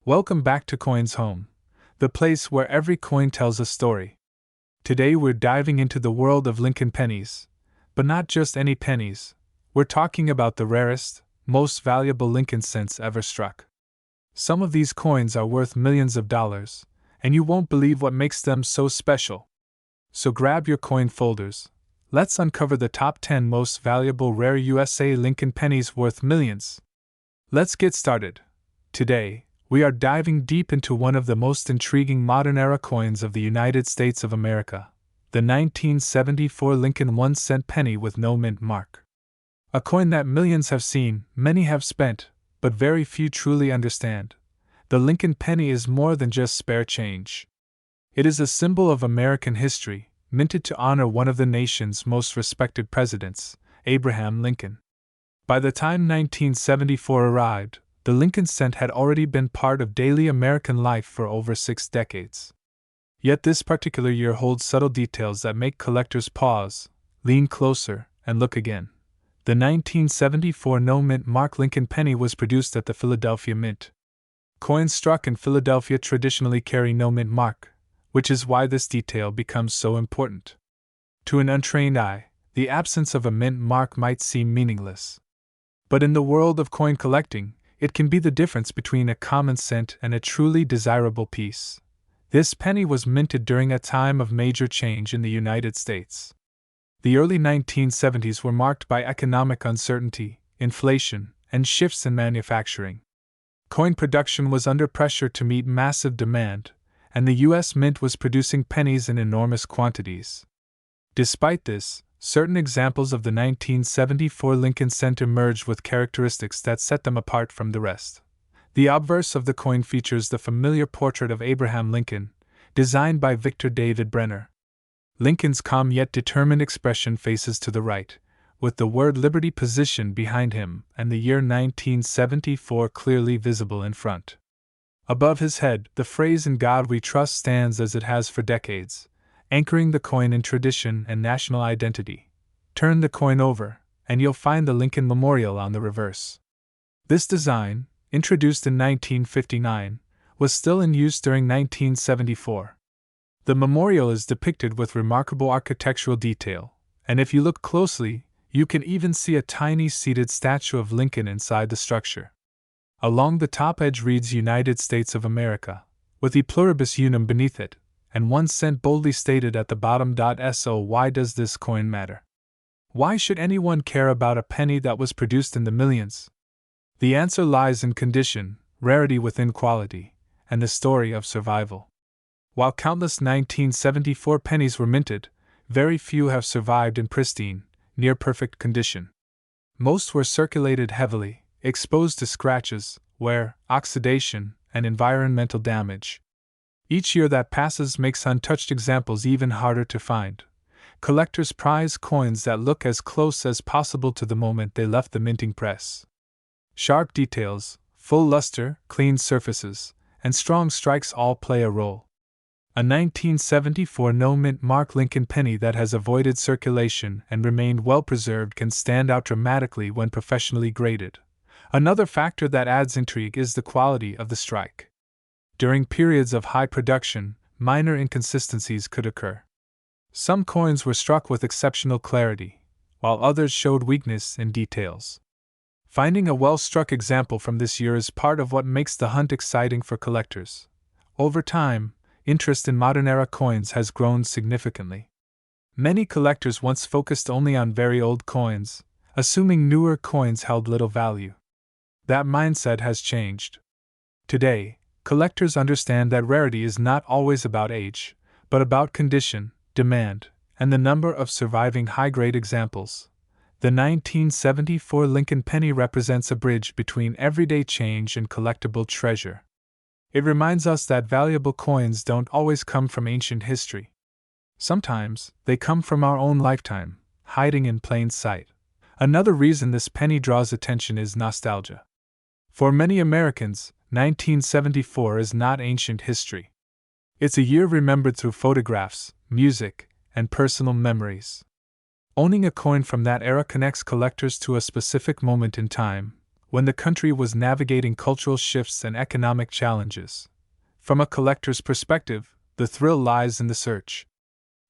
Welcome back to Coins Home, the place where every coin tells a story. Today we're diving into the world of Lincoln pennies, but not just any pennies. We're talking about the rarest, most valuable Lincoln cents ever struck. Some of these coins are worth millions of dollars, and you won't believe what makes them so special. So grab your coin folders. Let's uncover the top 10 most valuable rare USA Lincoln pennies worth millions. Let's get started. Today, we are diving deep into one of the most intriguing modern-era coins of the United States of America, the 1974 Lincoln 1-cent penny with no mint mark. A coin that millions have seen, many have spent, but very few truly understand. The Lincoln penny is more than just spare change. It is a symbol of American history, minted to honor one of the nation's most respected presidents, Abraham Lincoln. By the time 1974 arrived, the Lincoln cent had already been part of daily American life for over 6 decades. Yet this particular year holds subtle details that make collectors pause, lean closer, and look again. The 1974 no-mint mark Lincoln penny was produced at the Philadelphia Mint. Coins struck in Philadelphia traditionally carry no mint mark, which is why this detail becomes so important. To an untrained eye, the absence of a mint mark might seem meaningless. But in the world of coin collecting, it can be the difference between a common cent and a truly desirable piece. This penny was minted during a time of major change in the United States. The early 1970s were marked by economic uncertainty, inflation, and shifts in manufacturing. Coin production was under pressure to meet massive demand, and the U.S. Mint was producing pennies in enormous quantities. Despite this, certain examples of the 1974 Lincoln cent emerged with characteristics that set them apart from the rest. The obverse of the coin features the familiar portrait of Abraham Lincoln, designed by Victor David Brenner. Lincoln's calm yet determined expression faces to the right, with the word Liberty positioned behind him and the year 1974 clearly visible in front. Above his head, the phrase "In God We Trust" stands as it has for decades, anchoring the coin in tradition and national identity. Turn the coin over, and you'll find the Lincoln Memorial on the reverse. This design, introduced in 1959, was still in use during 1974. The memorial is depicted with remarkable architectural detail, and if you look closely, you can even see a tiny seated statue of Lincoln inside the structure. Along the top edge reads United States of America, with E pluribus unum beneath it, and 1 cent boldly stated at the bottom. So why does this coin matter? Why should anyone care about a penny that was produced in the millions? The answer lies in condition, rarity within quality, and the story of survival. While countless 1974 pennies were minted, very few have survived in pristine, near-perfect condition. Most were circulated heavily, exposed to scratches, wear, oxidation, and environmental damage. Each year that passes makes untouched examples even harder to find. Collectors prize coins that look as close as possible to the moment they left the minting press. Sharp details, full luster, clean surfaces, and strong strikes all play a role. A 1974 no-mint mark Lincoln penny that has avoided circulation and remained well-preserved can stand out dramatically when professionally graded. Another factor that adds intrigue is the quality of the strike. During periods of high production, minor inconsistencies could occur. Some coins were struck with exceptional clarity, while others showed weakness in details. Finding a well-struck example from this year is part of what makes the hunt exciting for collectors. Over time, interest in modern-era coins has grown significantly. Many collectors once focused only on very old coins, assuming newer coins held little value. That mindset has changed. Today, collectors understand that rarity is not always about age, but about condition, demand, and the number of surviving high-grade examples. The 1974 Lincoln penny represents a bridge between everyday change and collectible treasure. It reminds us that valuable coins don't always come from ancient history. Sometimes, they come from our own lifetime, hiding in plain sight. Another reason this penny draws attention is nostalgia. For many Americans, 1974 is not ancient history. It's a year remembered through photographs, music, and personal memories. Owning a coin from that era connects collectors to a specific moment in time, when the country was navigating cultural shifts and economic challenges. From a collector's perspective, the thrill lies in the search.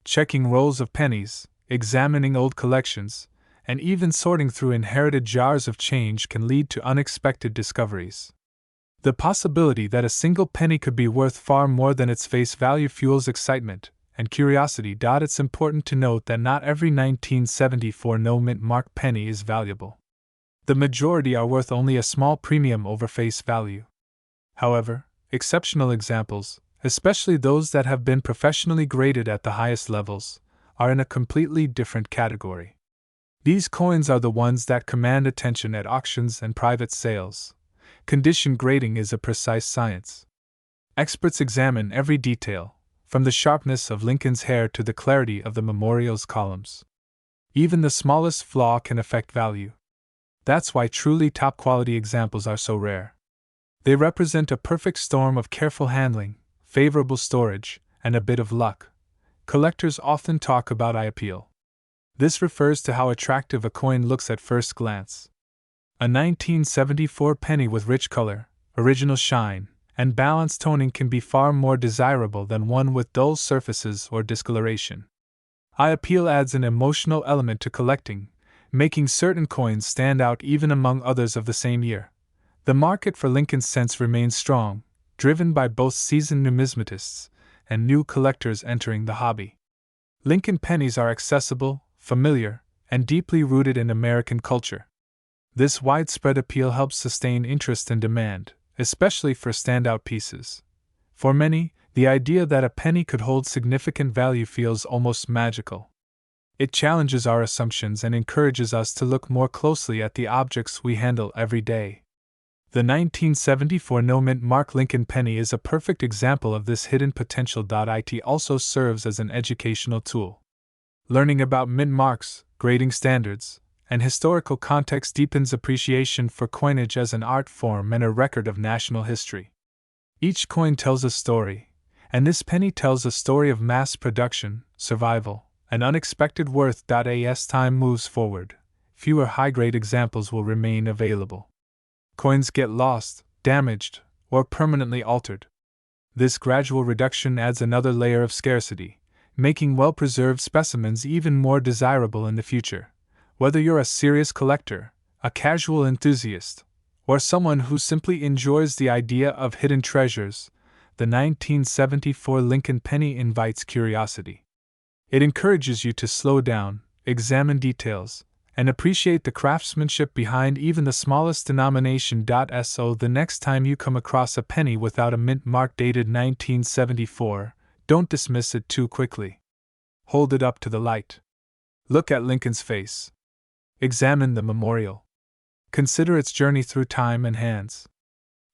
Checking rolls of pennies, examining old collections, and even sorting through inherited jars of change can lead to unexpected discoveries. The possibility that a single penny could be worth far more than its face value fuels excitement and curiosity. It's important to note that not every 1974 no-mint mark penny is valuable. The majority are worth only a small premium over face value. However, exceptional examples, especially those that have been professionally graded at the highest levels, are in a completely different category. These coins are the ones that command attention at auctions and private sales. Condition grading is a precise science. Experts examine every detail, from the sharpness of Lincoln's hair to the clarity of the memorial's columns. Even the smallest flaw can affect value. That's why truly top-quality examples are so rare. They represent a perfect storm of careful handling, favorable storage, and a bit of luck. Collectors often talk about eye appeal. This refers to how attractive a coin looks at first glance. A 1974 penny with rich color, original shine, and balanced toning can be far more desirable than one with dull surfaces or discoloration. Eye appeal adds an emotional element to collecting, making certain coins stand out even among others of the same year. The market for Lincoln cents remains strong, driven by both seasoned numismatists and new collectors entering the hobby. Lincoln pennies are accessible, familiar, and deeply rooted in American culture. This widespread appeal helps sustain interest and demand, especially for standout pieces. For many, the idea that a penny could hold significant value feels almost magical. It challenges our assumptions and encourages us to look more closely at the objects we handle every day. The 1974 no-mint mark Lincoln penny is a perfect example of this hidden potential. It also serves as an educational tool. Learning about mint marks, grading standards, and historical context deepens appreciation for coinage as an art form and a record of national history. Each coin tells a story, and this penny tells a story of mass production, survival, and unexpected worth. As time moves forward, fewer high-grade examples will remain available. Coins get lost, damaged, or permanently altered. This gradual reduction adds another layer of scarcity, making well-preserved specimens even more desirable in the future. Whether you're a serious collector, a casual enthusiast, or someone who simply enjoys the idea of hidden treasures, the 1974 Lincoln penny invites curiosity. It encourages you to slow down, examine details, and appreciate the craftsmanship behind even the smallest denomination. So the next time you come across a penny without a mint mark dated 1974, don't dismiss it too quickly. Hold it up to the light. Look at Lincoln's face. Examine the memorial. Consider its journey through time and hands.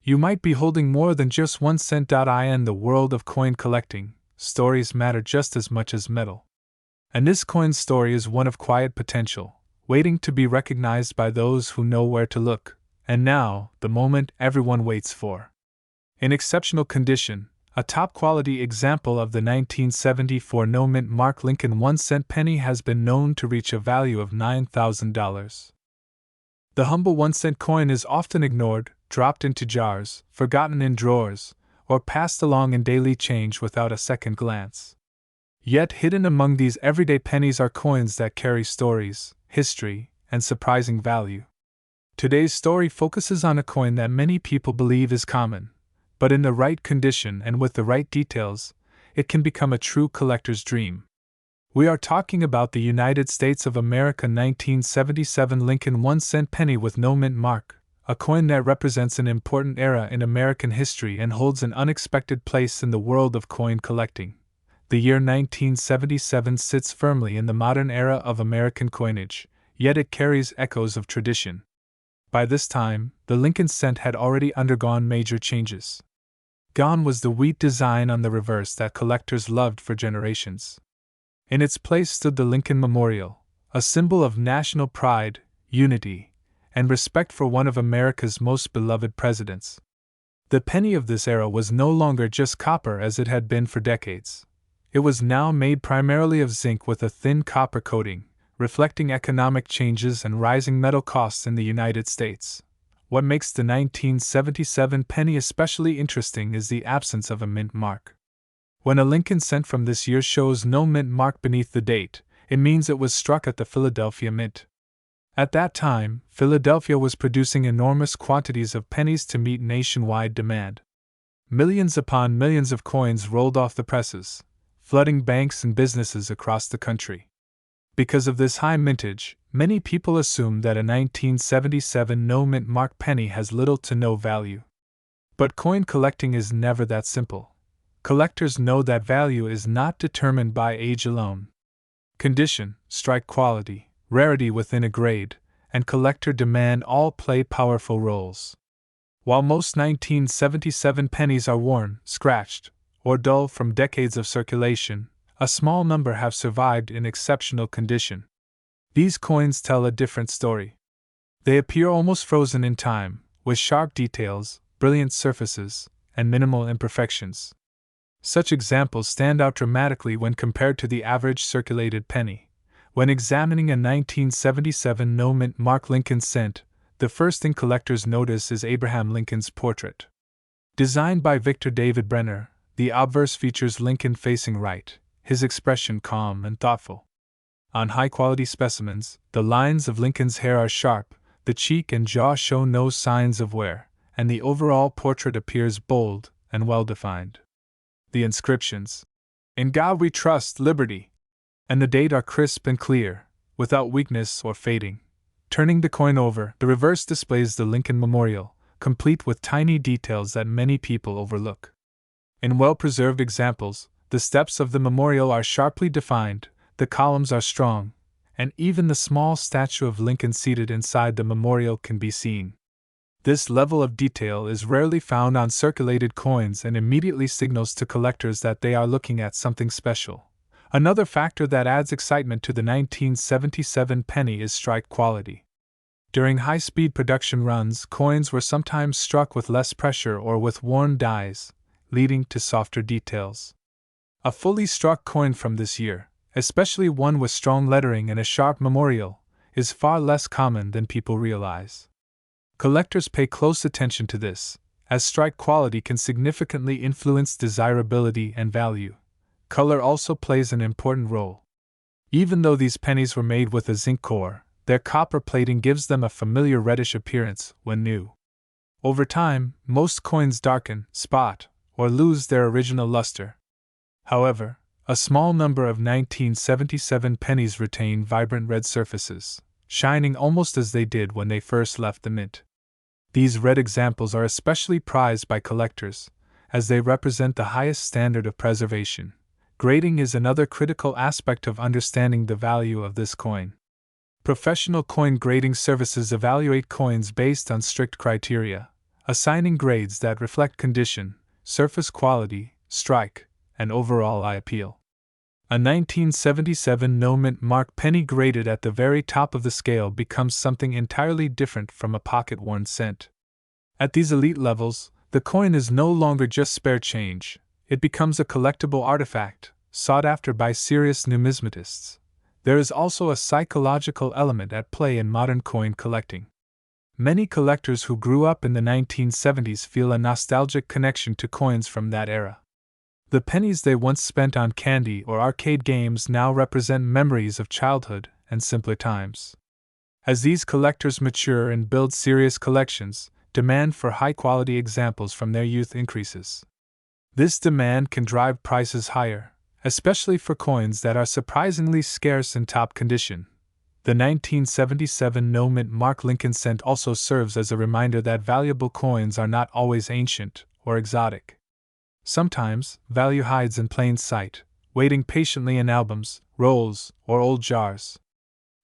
You might be holding more than just 1 cent. In the world of coin collecting, stories matter just as much as metal. And this coin's story is one of quiet potential, waiting to be recognized by those who know where to look. And now, the moment everyone waits for. In exceptional condition, a top-quality example of the 1974 no-mint mark Lincoln 1-cent penny has been known to reach a value of $9,000. The humble 1-cent coin is often ignored, dropped into jars, forgotten in drawers, or passed along in daily change without a second glance. Yet hidden among these everyday pennies are coins that carry stories, history, and surprising value. Today's story focuses on a coin that many people believe is common, but in the right condition and with the right details, it can become a true collector's dream. We are talking about the United States of America 1977 Lincoln 1-cent penny with no mint mark, a coin that represents an important era in American history and holds an unexpected place in the world of coin collecting. The year 1977 sits firmly in the modern era of American coinage, yet it carries echoes of tradition. By this time, the Lincoln cent had already undergone major changes. Gone was the wheat design on the reverse that collectors loved for generations. In its place stood the Lincoln Memorial, a symbol of national pride, unity, and respect for one of America's most beloved presidents. The penny of this era was no longer just copper as it had been for decades. It was now made primarily of zinc with a thin copper coating, reflecting economic changes and rising metal costs in the United States. what makes the 1977 penny especially interesting is the absence of a mint mark. When a Lincoln cent from this year shows no mint mark beneath the date, it means it was struck at the Philadelphia Mint. At that time, Philadelphia was producing enormous quantities of pennies to meet nationwide demand. Millions upon millions of coins rolled off the presses, flooding banks and businesses across the country. Because of this high mintage, many people assume that a 1977 no-mint mark penny has little to no value. But coin collecting is never that simple. Collectors know that value is not determined by age alone. Condition, strike quality, rarity within a grade, and collector demand all play powerful roles. While most 1977 pennies are worn, scratched, or dull from decades of circulation, a small number have survived in exceptional condition. These coins tell a different story. They appear almost frozen in time, with sharp details, brilliant surfaces, and minimal imperfections. Such examples stand out dramatically when compared to the average circulated penny. When examining a 1977 no-mint mark Lincoln cent, the first thing collectors notice is Abraham Lincoln's portrait. Designed by Victor David Brenner, the obverse features Lincoln facing right, his expression calm and thoughtful. On high-quality specimens, the lines of Lincoln's hair are sharp, the cheek and jaw show no signs of wear, and the overall portrait appears bold and well-defined. The inscriptions, "In God We Trust, Liberty," and the date are crisp and clear, without weakness or fading. Turning the coin over, the reverse displays the Lincoln Memorial, complete with tiny details that many people overlook. In well-preserved examples, the steps of the memorial are sharply defined, the columns are strong, and even the small statue of Lincoln seated inside the memorial can be seen. This level of detail is rarely found on circulated coins and immediately signals to collectors that they are looking at something special. Another factor that adds excitement to the 1977 penny is strike quality. During high-speed production runs, coins were sometimes struck with less pressure or with worn dies, leading to softer details. A fully struck coin from this year, especially one with strong lettering and a sharp memorial, is far less common than people realize. Collectors pay close attention to this, as strike quality can significantly influence desirability and value. Color also plays an important role. Even though these pennies were made with a zinc core, their copper plating gives them a familiar reddish appearance when new. Over time, most coins darken, spot, or lose their original luster. However, a small number of 1977 pennies retain vibrant red surfaces, shining almost as they did when they first left the mint. These red examples are especially prized by collectors, as they represent the highest standard of preservation. Grading is another critical aspect of understanding the value of this coin. Professional coin grading services evaluate coins based on strict criteria, assigning grades that reflect condition, surface quality, strike, and overall eye appeal. A 1977 no-mint mark penny graded at the very top of the scale becomes something entirely different from a pocket-worn cent. At these elite levels, the coin is no longer just spare change, it becomes a collectible artifact, sought after by serious numismatists. There is also a psychological element at play in modern coin collecting. Many collectors who grew up in the 1970s feel a nostalgic connection to coins from that era. The pennies they once spent on candy or arcade games now represent memories of childhood and simpler times. As these collectors mature and build serious collections, demand for high-quality examples from their youth increases. This demand can drive prices higher, especially for coins that are surprisingly scarce in top condition. The 1977 no-mint mark Lincoln cent also serves as a reminder that valuable coins are not always ancient or exotic. Sometimes, value hides in plain sight, waiting patiently in albums, rolls, or old jars.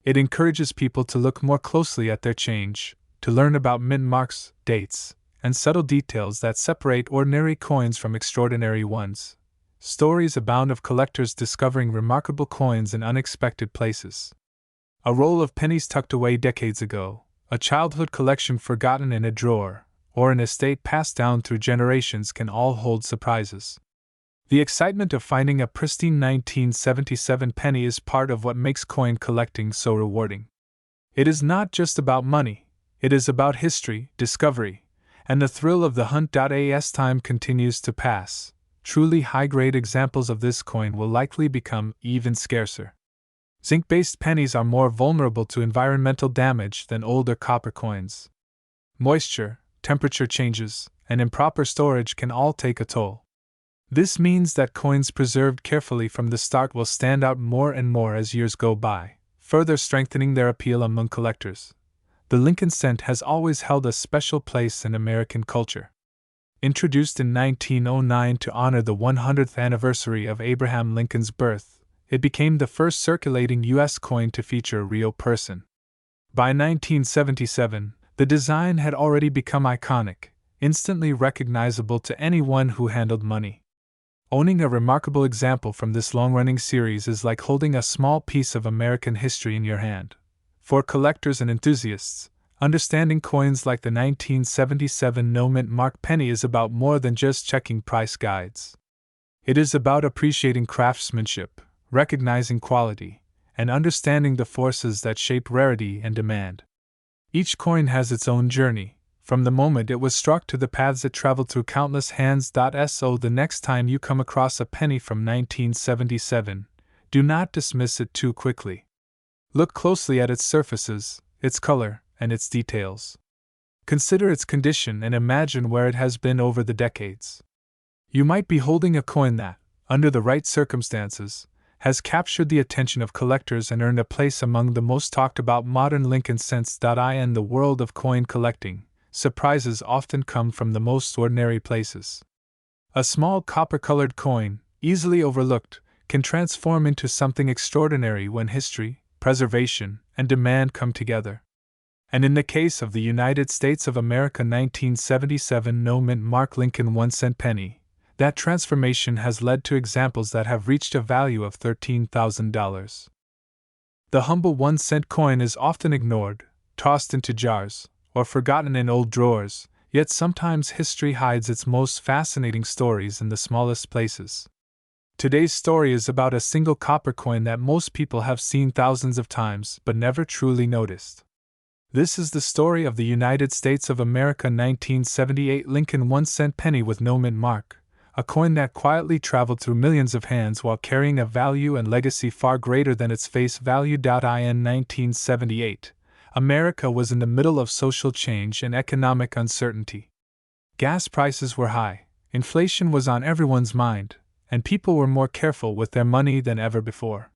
It encourages people to look more closely at their change, to learn about mint marks, dates, and subtle details that separate ordinary coins from extraordinary ones. Stories abound of collectors discovering remarkable coins in unexpected places. A roll of pennies tucked away decades ago, a childhood collection forgotten in a drawer, or an estate passed down through generations can all hold surprises. The excitement of finding a pristine 1977 penny is part of what makes coin collecting so rewarding. It is not just about money, It is about history, discovery, and the thrill of the hunt. As time continues to pass, truly high-grade examples of this coin will likely become even scarcer. Zinc-based pennies are more vulnerable to environmental damage than older copper coins. Moisture, temperature changes, and improper storage can all take a toll. This means that coins preserved carefully from the start will stand out more and more as years go by, further strengthening their appeal among collectors. The Lincoln cent has always held a special place in American culture. Introduced in 1909 to honor the 100th anniversary of Abraham Lincoln's birth, it became the first circulating U.S. coin to feature a real person. By 1977, the design had already become iconic, instantly recognizable to anyone who handled money. Owning a remarkable example from this long-running series is like holding a small piece of American history in your hand. For collectors and enthusiasts, understanding coins like the 1977 no-mint mark penny is about more than just checking price guides. It is about appreciating craftsmanship, recognizing quality, and understanding the forces that shape rarity and demand. Each coin has its own journey, from the moment it was struck to the paths it traveled through countless hands. So the next time you come across a penny from 1977, do not dismiss it too quickly. Look closely at its surfaces, its color, and its details. Consider its condition and imagine where it has been over the decades. You might be holding a coin that, under the right circumstances, has captured the attention of collectors and earned a place among the most talked about modern Lincoln cents. In the world of coin collecting, surprises often come from the most ordinary places. A small copper-colored coin, easily overlooked, can transform into something extraordinary when history, preservation, and demand come together. And in the case of the United States of America 1977 no-mint mark Lincoln 1-cent penny, that transformation has led to examples that have reached a value of $13,000. The humble 1-cent coin is often ignored, tossed into jars, or forgotten in old drawers, yet sometimes history hides its most fascinating stories in the smallest places. Today's story is about a single copper coin that most people have seen thousands of times but never truly noticed. This is the story of the United States of America 1978 Lincoln 1-cent penny with no mint mark, a coin that quietly traveled through millions of hands while carrying a value and legacy far greater than its face value. In 1978, America was in the middle of social change and economic uncertainty. Gas prices were high, inflation was on everyone's mind, and people were more careful with their money than ever before.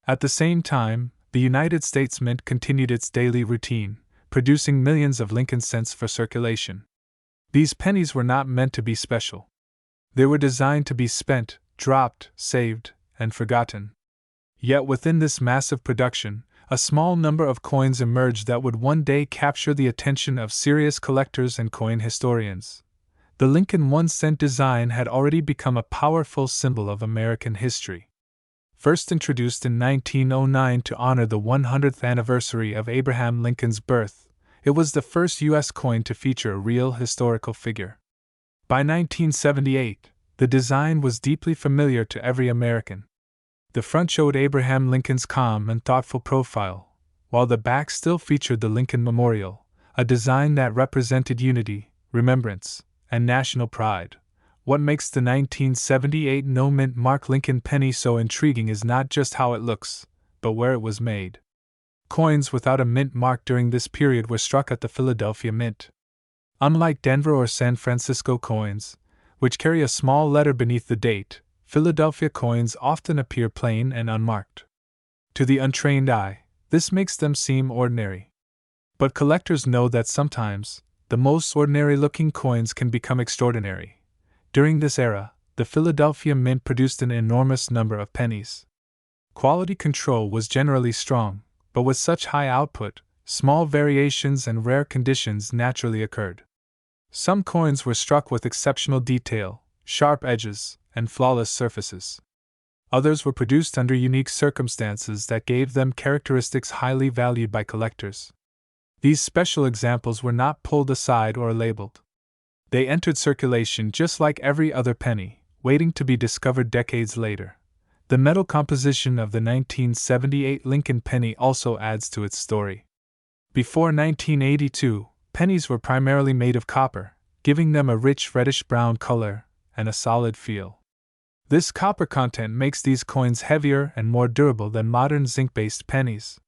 At the same time, the United States Mint continued its daily routine, producing millions of Lincoln cents for circulation. These pennies were not meant to be special. They were designed to be spent, dropped, saved, and forgotten. Yet within this massive production, a small number of coins emerged that would one day capture the attention of serious collectors and coin historians. The Lincoln 1-cent design had already become a powerful symbol of American history. First introduced in 1909 to honor the 100th anniversary of Abraham Lincoln's birth, it was the first U.S. coin to feature a real historical figure. By 1978, the design was deeply familiar to every American. The front showed Abraham Lincoln's calm and thoughtful profile, while the back still featured the Lincoln Memorial, a design that represented unity, remembrance, and national pride. What makes the 1978 no-mint mark Lincoln penny so intriguing is not just how it looks, but where it was made. Coins without a mint mark during this period were struck at the Philadelphia Mint. Unlike Denver or San Francisco coins, which carry a small letter beneath the date, Philadelphia coins often appear plain and unmarked. To the untrained eye, this makes them seem ordinary. But collectors know that sometimes, the most ordinary-looking coins can become extraordinary. During this era, the Philadelphia Mint produced an enormous number of pennies. Quality control was generally strong, but with such high output, small variations and rare conditions naturally occurred. Some coins were struck with exceptional detail, sharp edges, and flawless surfaces. Others were produced under unique circumstances that gave them characteristics highly valued by collectors. These special examples were not pulled aside or labeled. They entered circulation just like every other penny, waiting to be discovered decades later. The metal composition of the 1978 Lincoln penny also adds to its story. Before 1982, pennies were primarily made of copper, giving them a rich reddish-brown color and a solid feel. This copper content makes these coins heavier and more durable than modern zinc-based pennies.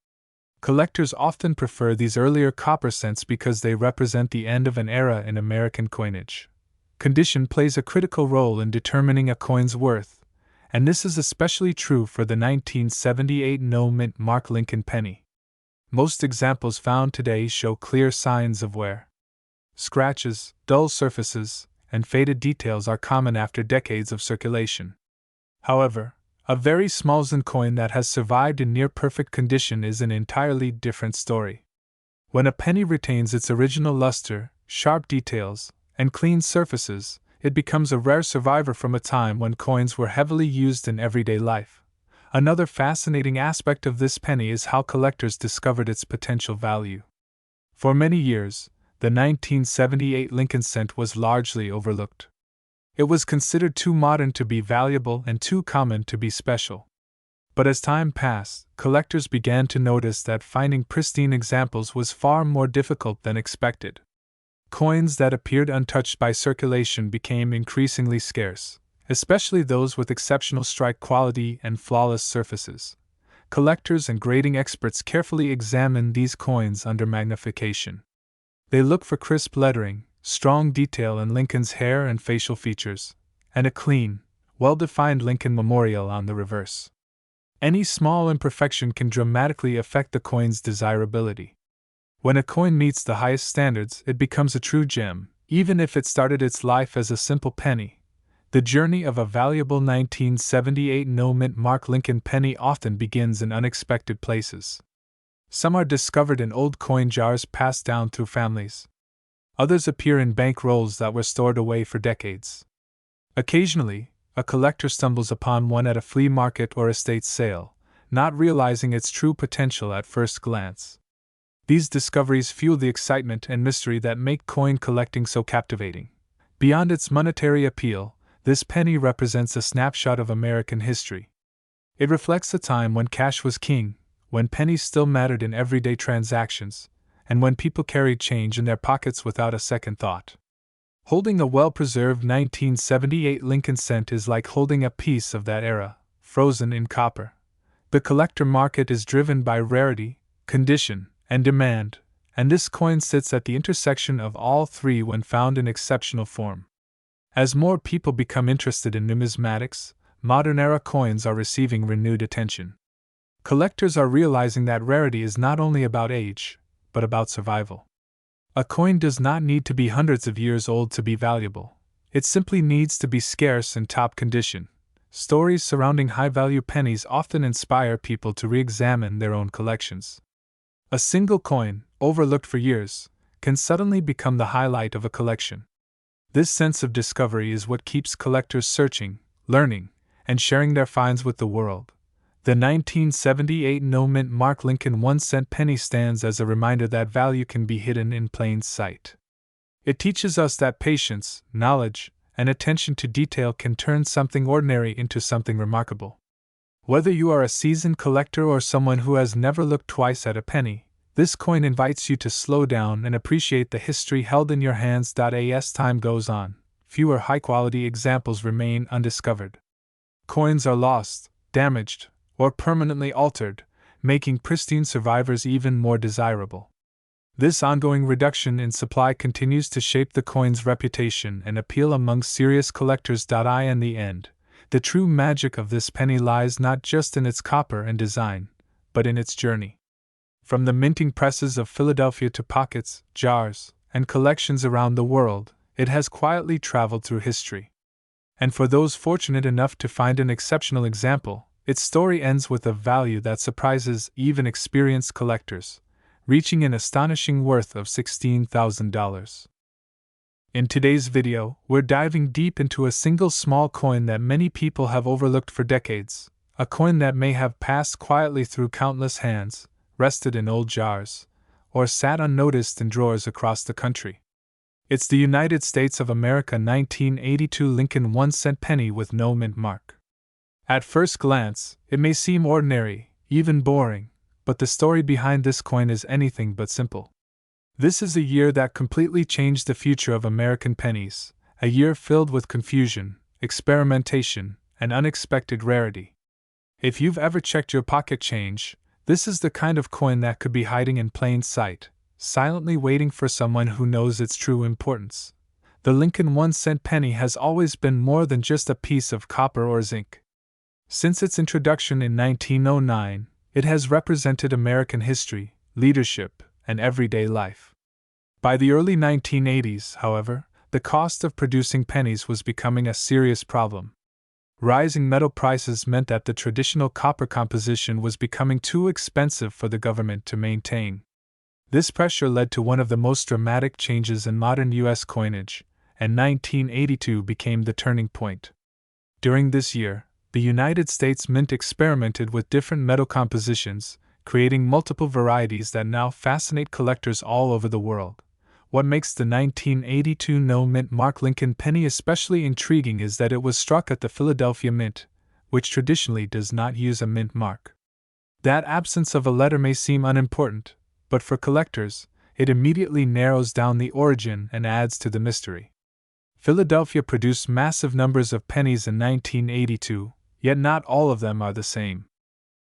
Collectors often prefer these earlier copper cents because they represent the end of an era in American coinage. Condition plays a critical role in determining a coin's worth, and this is especially true for the 1978 no-mint mark Lincoln penny. Most examples found today show clear signs of wear. Scratches, dull surfaces, and faded details are common after decades of circulation. However, a very small zinc coin that has survived in near-perfect condition is an entirely different story. When a penny retains its original luster, sharp details, and clean surfaces, it becomes a rare survivor from a time when coins were heavily used in everyday life. Another fascinating aspect of this penny is how collectors discovered its potential value. For many years, the 1978 Lincoln cent was largely overlooked. It was considered too modern to be valuable and too common to be special. But as time passed, collectors began to notice that finding pristine examples was far more difficult than expected. Coins that appeared untouched by circulation became increasingly scarce, especially those with exceptional strike quality and flawless surfaces. Collectors and grading experts carefully examined these coins under magnification. They look for crisp lettering, strong detail in Lincoln's hair and facial features, and a clean, well-defined Lincoln memorial on the reverse. Any small imperfection can dramatically affect the coin's desirability. When a coin meets the highest standards, it becomes a true gem, even if it started its life as a simple penny. The journey of a valuable 1978 no-mint mark Lincoln penny often begins in unexpected places. Some are discovered in old coin jars passed down through families. Others appear in bank rolls that were stored away for decades. Occasionally, a collector stumbles upon one at a flea market or estate sale, not realizing its true potential at first glance. These discoveries fuel the excitement and mystery that make coin collecting so captivating. Beyond its monetary appeal, this penny represents a snapshot of American history. It reflects a time when cash was king, when pennies still mattered in everyday transactions, and when people carried change in their pockets without a second thought. Holding a well-preserved 1978 Lincoln cent is like holding a piece of that era, frozen in copper. The collector market is driven by rarity, condition, and demand, and this coin sits at the intersection of all three when found in exceptional form. As more people become interested in numismatics, modern-era coins are receiving renewed attention. Collectors are realizing that rarity is not only about age, but about survival. A coin does not need to be hundreds of years old to be valuable. It simply needs to be scarce and top condition. Stories surrounding high-value pennies often inspire people to re-examine their own collections. A single coin, overlooked for years, can suddenly become the highlight of a collection. This sense of discovery is what keeps collectors searching, learning, and sharing their finds with the world. The 1978 no-mint mark Lincoln 1-cent penny stands as a reminder that value can be hidden in plain sight. It teaches us that patience, knowledge, and attention to detail can turn something ordinary into something remarkable. Whether you are a seasoned collector or someone who has never looked twice at a penny, this coin invites you to slow down and appreciate the history held in your hands. As time goes on, fewer high-quality examples remain undiscovered. Coins are lost, damaged, or permanently altered, making pristine survivors even more desirable. This ongoing reduction in supply continues to shape the coin's reputation and appeal among serious collectors. In the end, the true magic of this penny lies not just in its copper and design, but in its journey. From the minting presses of Philadelphia to pockets, jars, and collections around the world, it has quietly traveled through history. And for those fortunate enough to find an exceptional example, its story ends with a value that surprises even experienced collectors, reaching an astonishing worth of $16,000. In today's video, we're diving deep into a single small coin that many people have overlooked for decades, a coin that may have passed quietly through countless hands, rested in old jars, or sat unnoticed in drawers across the country. It's the United States of America 1982 Lincoln 1-cent penny with no mint mark. At first glance, it may seem ordinary, even boring, but the story behind this coin is anything but simple. This is a year that completely changed the future of American pennies, a year filled with confusion, experimentation, and unexpected rarity. If you've ever checked your pocket change, this is the kind of coin that could be hiding in plain sight, silently waiting for someone who knows its true importance. The Lincoln 1-cent penny has always been more than just a piece of copper or zinc. Since its introduction in 1909, it has represented American history, leadership, and everyday life. By the early 1980s, however, the cost of producing pennies was becoming a serious problem. Rising metal prices meant that the traditional copper composition was becoming too expensive for the government to maintain. This pressure led to one of the most dramatic changes in modern U.S. coinage, and 1982 became the turning point. During this year, the United States Mint experimented with different metal compositions, creating multiple varieties that now fascinate collectors all over the world. What makes the 1982 no-mint mark Lincoln penny especially intriguing is that it was struck at the Philadelphia Mint, which traditionally does not use a mint mark. That absence of a letter may seem unimportant, but for collectors, it immediately narrows down the origin and adds to the mystery. Philadelphia produced massive numbers of pennies in 1982, yet not all of them are the same.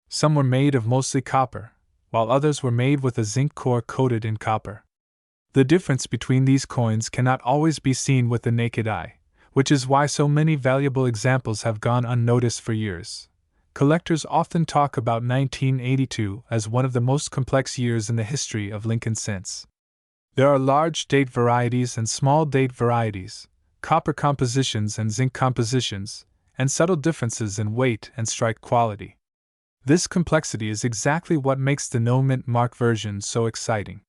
Some were made of mostly copper, while others were made with a zinc core coated in copper. The difference between these coins cannot always be seen with the naked eye, which is why so many valuable examples have gone unnoticed for years. Collectors often talk about 1982 as one of the most complex years in the history of Lincoln cents. There are large date varieties and small date varieties, copper compositions and zinc compositions, and subtle differences in weight and strike quality. This complexity is exactly what makes the no-mint mark version so exciting.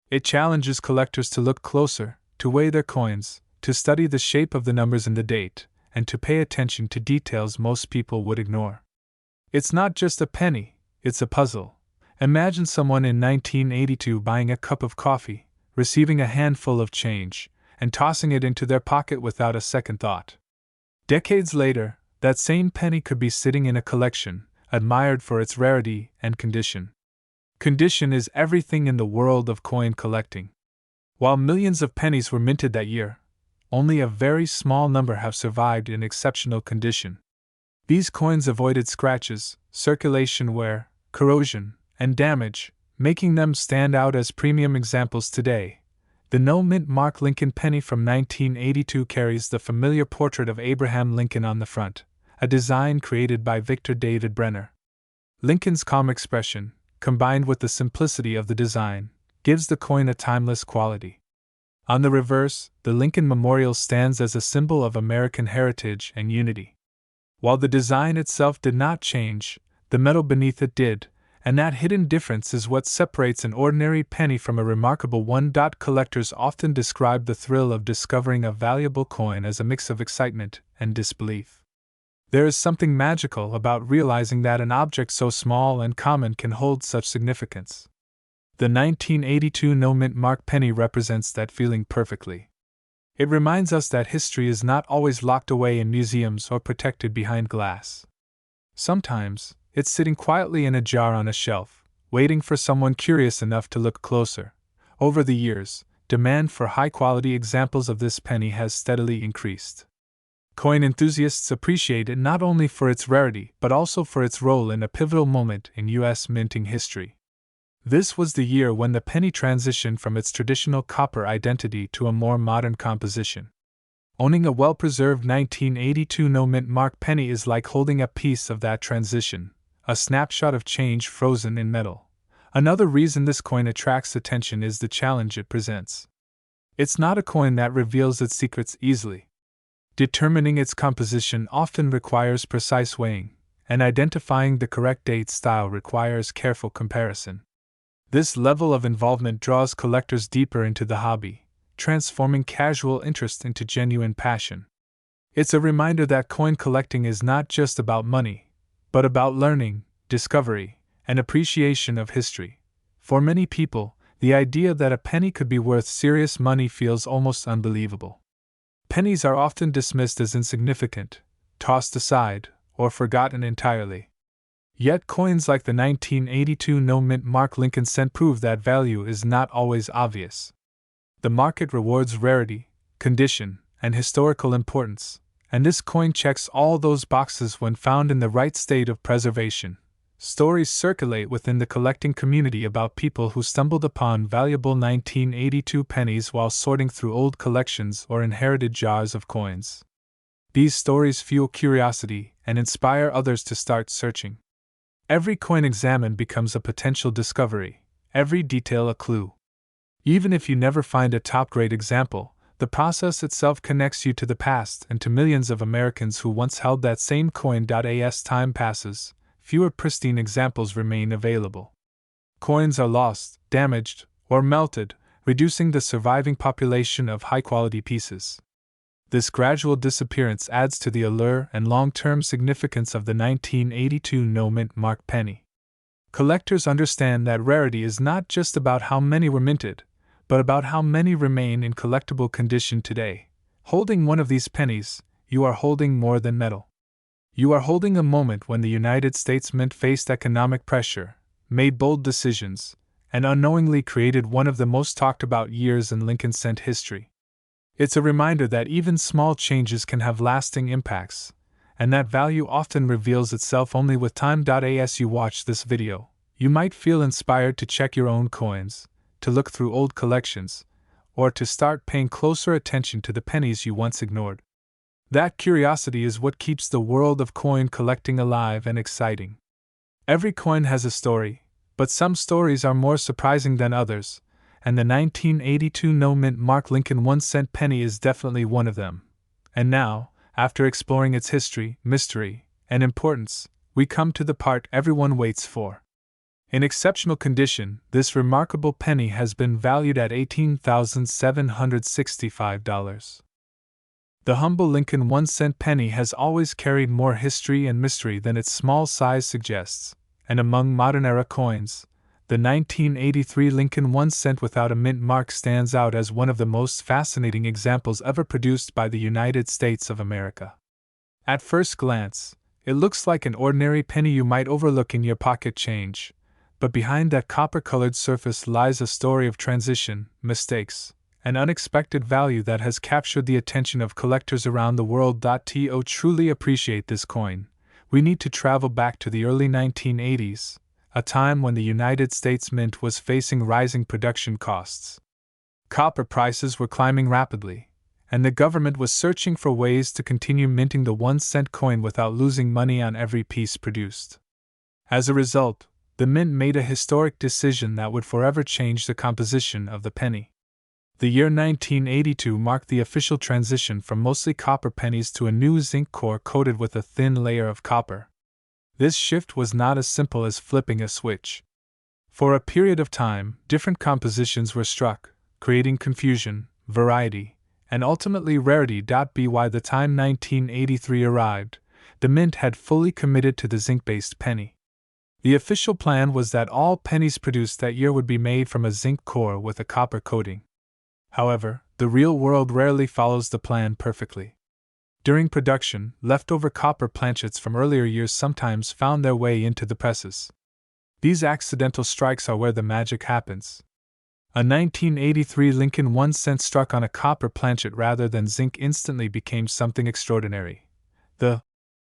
It challenges collectors to look closer, to weigh their coins, to study the shape of the numbers in the date, and to pay attention to details most people would ignore. It's not just a penny, it's a puzzle. Imagine someone in 1982 buying a cup of coffee, receiving a handful of change, and tossing it into their pocket without a second thought. Decades later, that same penny could be sitting in a collection, admired for its rarity and condition. Condition is everything in the world of coin collecting. While millions of pennies were minted that year, only a very small number have survived in exceptional condition. These coins avoided scratches, circulation wear, corrosion, and damage, making them stand out as premium examples today. The no-mint mark Lincoln penny from 1982 carries the familiar portrait of Abraham Lincoln on the front, a design created by Victor David Brenner. Lincoln's calm expression, combined with the simplicity of the design, gives the coin a timeless quality. On the reverse, the Lincoln Memorial stands as a symbol of American heritage and unity. While the design itself did not change, the metal beneath it did, and that hidden difference is what separates an ordinary penny from a remarkable one. Collectors often describe the thrill of discovering a valuable coin as a mix of excitement and disbelief. There is something magical about realizing that an object so small and common can hold such significance. The 1982 no-mint mark penny represents that feeling perfectly. It reminds us that history is not always locked away in museums or protected behind glass. Sometimes, it's sitting quietly in a jar on a shelf, waiting for someone curious enough to look closer. Over the years, demand for high-quality examples of this penny has steadily increased. Coin enthusiasts appreciate it not only for its rarity but also for its role in a pivotal moment in U.S. minting history. This was the year when the penny transitioned from its traditional copper identity to a more modern composition. Owning a well-preserved 1982 no-mint mark penny is like holding a piece of that transition, a snapshot of change frozen in metal. Another reason this coin attracts attention is the challenge it presents. It's not a coin that reveals its secrets easily. Determining its composition often requires precise weighing, and identifying the correct date style requires careful comparison. This level of involvement draws collectors deeper into the hobby, transforming casual interest into genuine passion. It's a reminder that coin collecting is not just about money, but about learning, discovery, and appreciation of history. For many people, the idea that a penny could be worth serious money feels almost unbelievable. Pennies are often dismissed as insignificant, tossed aside, or forgotten entirely. Yet coins like the 1982 no-mint mark Lincoln cent prove that value is not always obvious. The market rewards rarity, condition, and historical importance, and this coin checks all those boxes when found in the right state of preservation. Stories circulate within the collecting community about people who stumbled upon valuable 1982 pennies while sorting through old collections or inherited jars of coins. These stories fuel curiosity and inspire others to start searching. Every coin examined becomes a potential discovery, every detail a clue. Even if you never find a top-grade example, the process itself connects you to the past and to millions of Americans who once held that same coin. As time passes, fewer pristine examples remain available. Coins are lost, damaged, or melted, reducing the surviving population of high-quality pieces. This gradual disappearance adds to the allure and long-term significance of the 1982 no-mint mark penny. Collectors understand that rarity is not just about how many were minted, but about how many remain in collectible condition today. Holding one of these pennies, you are holding more than metal. You are holding a moment when the United States Mint faced economic pressure, made bold decisions, and unknowingly created one of the most talked about years in Lincoln cent history. It's a reminder that even small changes can have lasting impacts, and that value often reveals itself only with time. As you watch this video, you might feel inspired to check your own coins, to look through old collections, or to start paying closer attention to the pennies you once ignored. That curiosity is what keeps the world of coin collecting alive and exciting. Every coin has a story, but some stories are more surprising than others, and the 1982 no-mint mark Lincoln 1-cent penny is definitely one of them. And now, after exploring its history, mystery, and importance, we come to the part everyone waits for. In exceptional condition, this remarkable penny has been valued at $18,765. The humble Lincoln 1-cent penny has always carried more history and mystery than its small size suggests, and among modern-era coins, the 1983 Lincoln 1-cent without a mint mark stands out as one of the most fascinating examples ever produced by the United States of America. At first glance, it looks like an ordinary penny you might overlook in your pocket change, but behind that copper-colored surface lies a story of transition, mistakes, and unexpected value that has captured the attention of collectors around the world. To truly appreciate this coin, we need to travel back to the early 1980s, a time when the United States Mint was facing rising production costs. Copper prices were climbing rapidly, and the government was searching for ways to continue minting the 1-cent coin without losing money on every piece produced. As a result, the Mint made a historic decision that would forever change the composition of the penny. The year 1982 marked the official transition from mostly copper pennies to a new zinc core coated with a thin layer of copper. This shift was not as simple as flipping a switch. For a period of time, different compositions were struck, creating confusion, variety, and ultimately rarity. By the time 1983 arrived, the Mint had fully committed to the zinc-based penny. The official plan was that all pennies produced that year would be made from a zinc core with a copper coating. However, the real world rarely follows the plan perfectly. During production, leftover copper planchets from earlier years sometimes found their way into the presses. These accidental strikes are where the magic happens. A 1983 Lincoln 1-cent struck on a copper planchet rather than zinc instantly became something extraordinary. The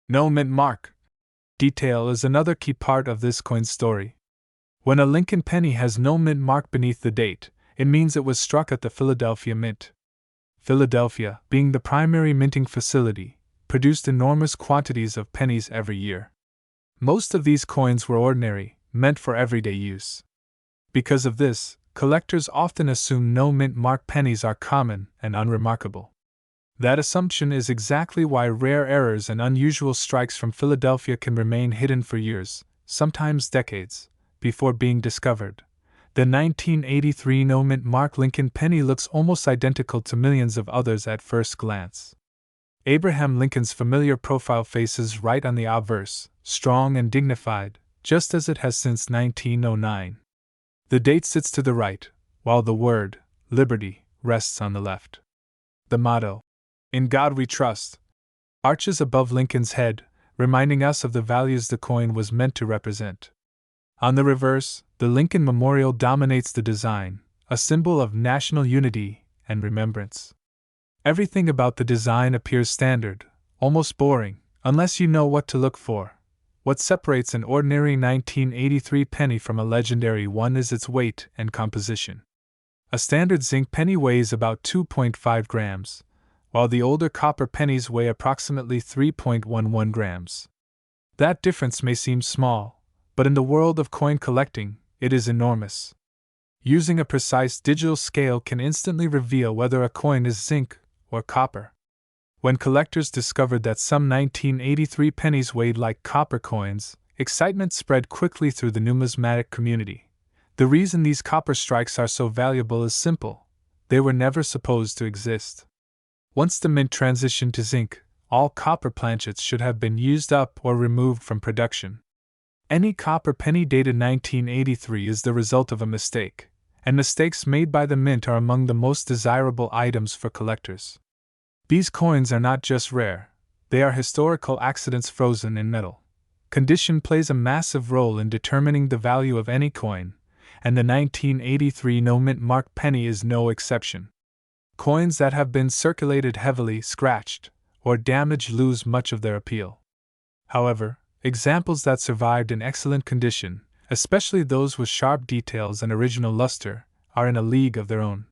no-mint mark detail is another key part of this coin's story. When a Lincoln penny has no mint mark beneath the date, it means it was struck at the Philadelphia Mint. Philadelphia, being the primary minting facility, produced enormous quantities of pennies every year. Most of these coins were ordinary, meant for everyday use. Because of this, collectors often assume no mint mark pennies are common and unremarkable. That assumption is exactly why rare errors and unusual strikes from Philadelphia can remain hidden for years, sometimes decades, before being discovered. The 1983 no-mint mark Lincoln penny looks almost identical to millions of others at first glance. Abraham Lincoln's familiar profile faces right on the obverse, strong and dignified, just as it has since 1909. The date sits to the right, while the word, liberty, rests on the left. The motto, "In God We Trust," arches above Lincoln's head, reminding us of the values the coin was meant to represent. On the reverse, the Lincoln Memorial dominates the design, a symbol of national unity and remembrance. Everything about the design appears standard, almost boring, unless you know what to look for. What separates an ordinary 1983 penny from a legendary one is its weight and composition. A standard zinc penny weighs about 2.5 grams, while the older copper pennies weigh approximately 3.11 grams. That difference may seem small, but in the world of coin collecting, it is enormous. Using a precise digital scale can instantly reveal whether a coin is zinc or copper. When collectors discovered that some 1983 pennies weighed like copper coins, excitement spread quickly through the numismatic community. The reason these copper strikes are so valuable is simple: they were never supposed to exist. Once the mint transitioned to zinc, all copper planchets should have been used up or removed from production. Any copper penny dated 1983 is the result of a mistake, and mistakes made by the mint are among the most desirable items for collectors. These coins are not just rare, they are historical accidents frozen in metal. Condition plays a massive role in determining the value of any coin, and the 1983 no-mint mark penny is no exception. Coins that have been circulated heavily, scratched, or damaged lose much of their appeal. However, examples that survived in excellent condition, especially those with sharp details and original luster, are in a league of their own.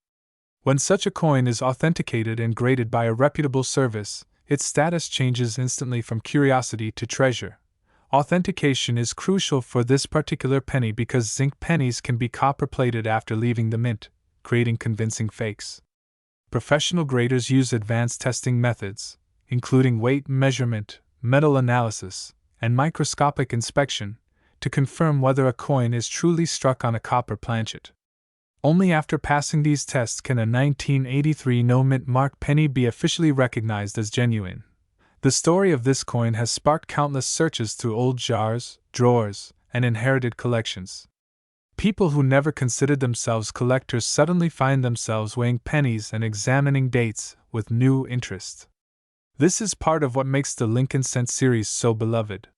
When such a coin is authenticated and graded by a reputable service, its status changes instantly from curiosity to treasure. Authentication is crucial for this particular penny because zinc pennies can be copper-plated after leaving the mint, creating convincing fakes. Professional graders use advanced testing methods, including weight measurement, metal analysis, and microscopic inspection, to confirm whether a coin is truly struck on a copper planchet. Only after passing these tests can a 1983 no-mint mark penny be officially recognized as genuine. The story of this coin has sparked countless searches through old jars, drawers, and inherited collections. People who never considered themselves collectors suddenly find themselves weighing pennies and examining dates with new interest. This is part of what makes the Lincoln Cent series so beloved.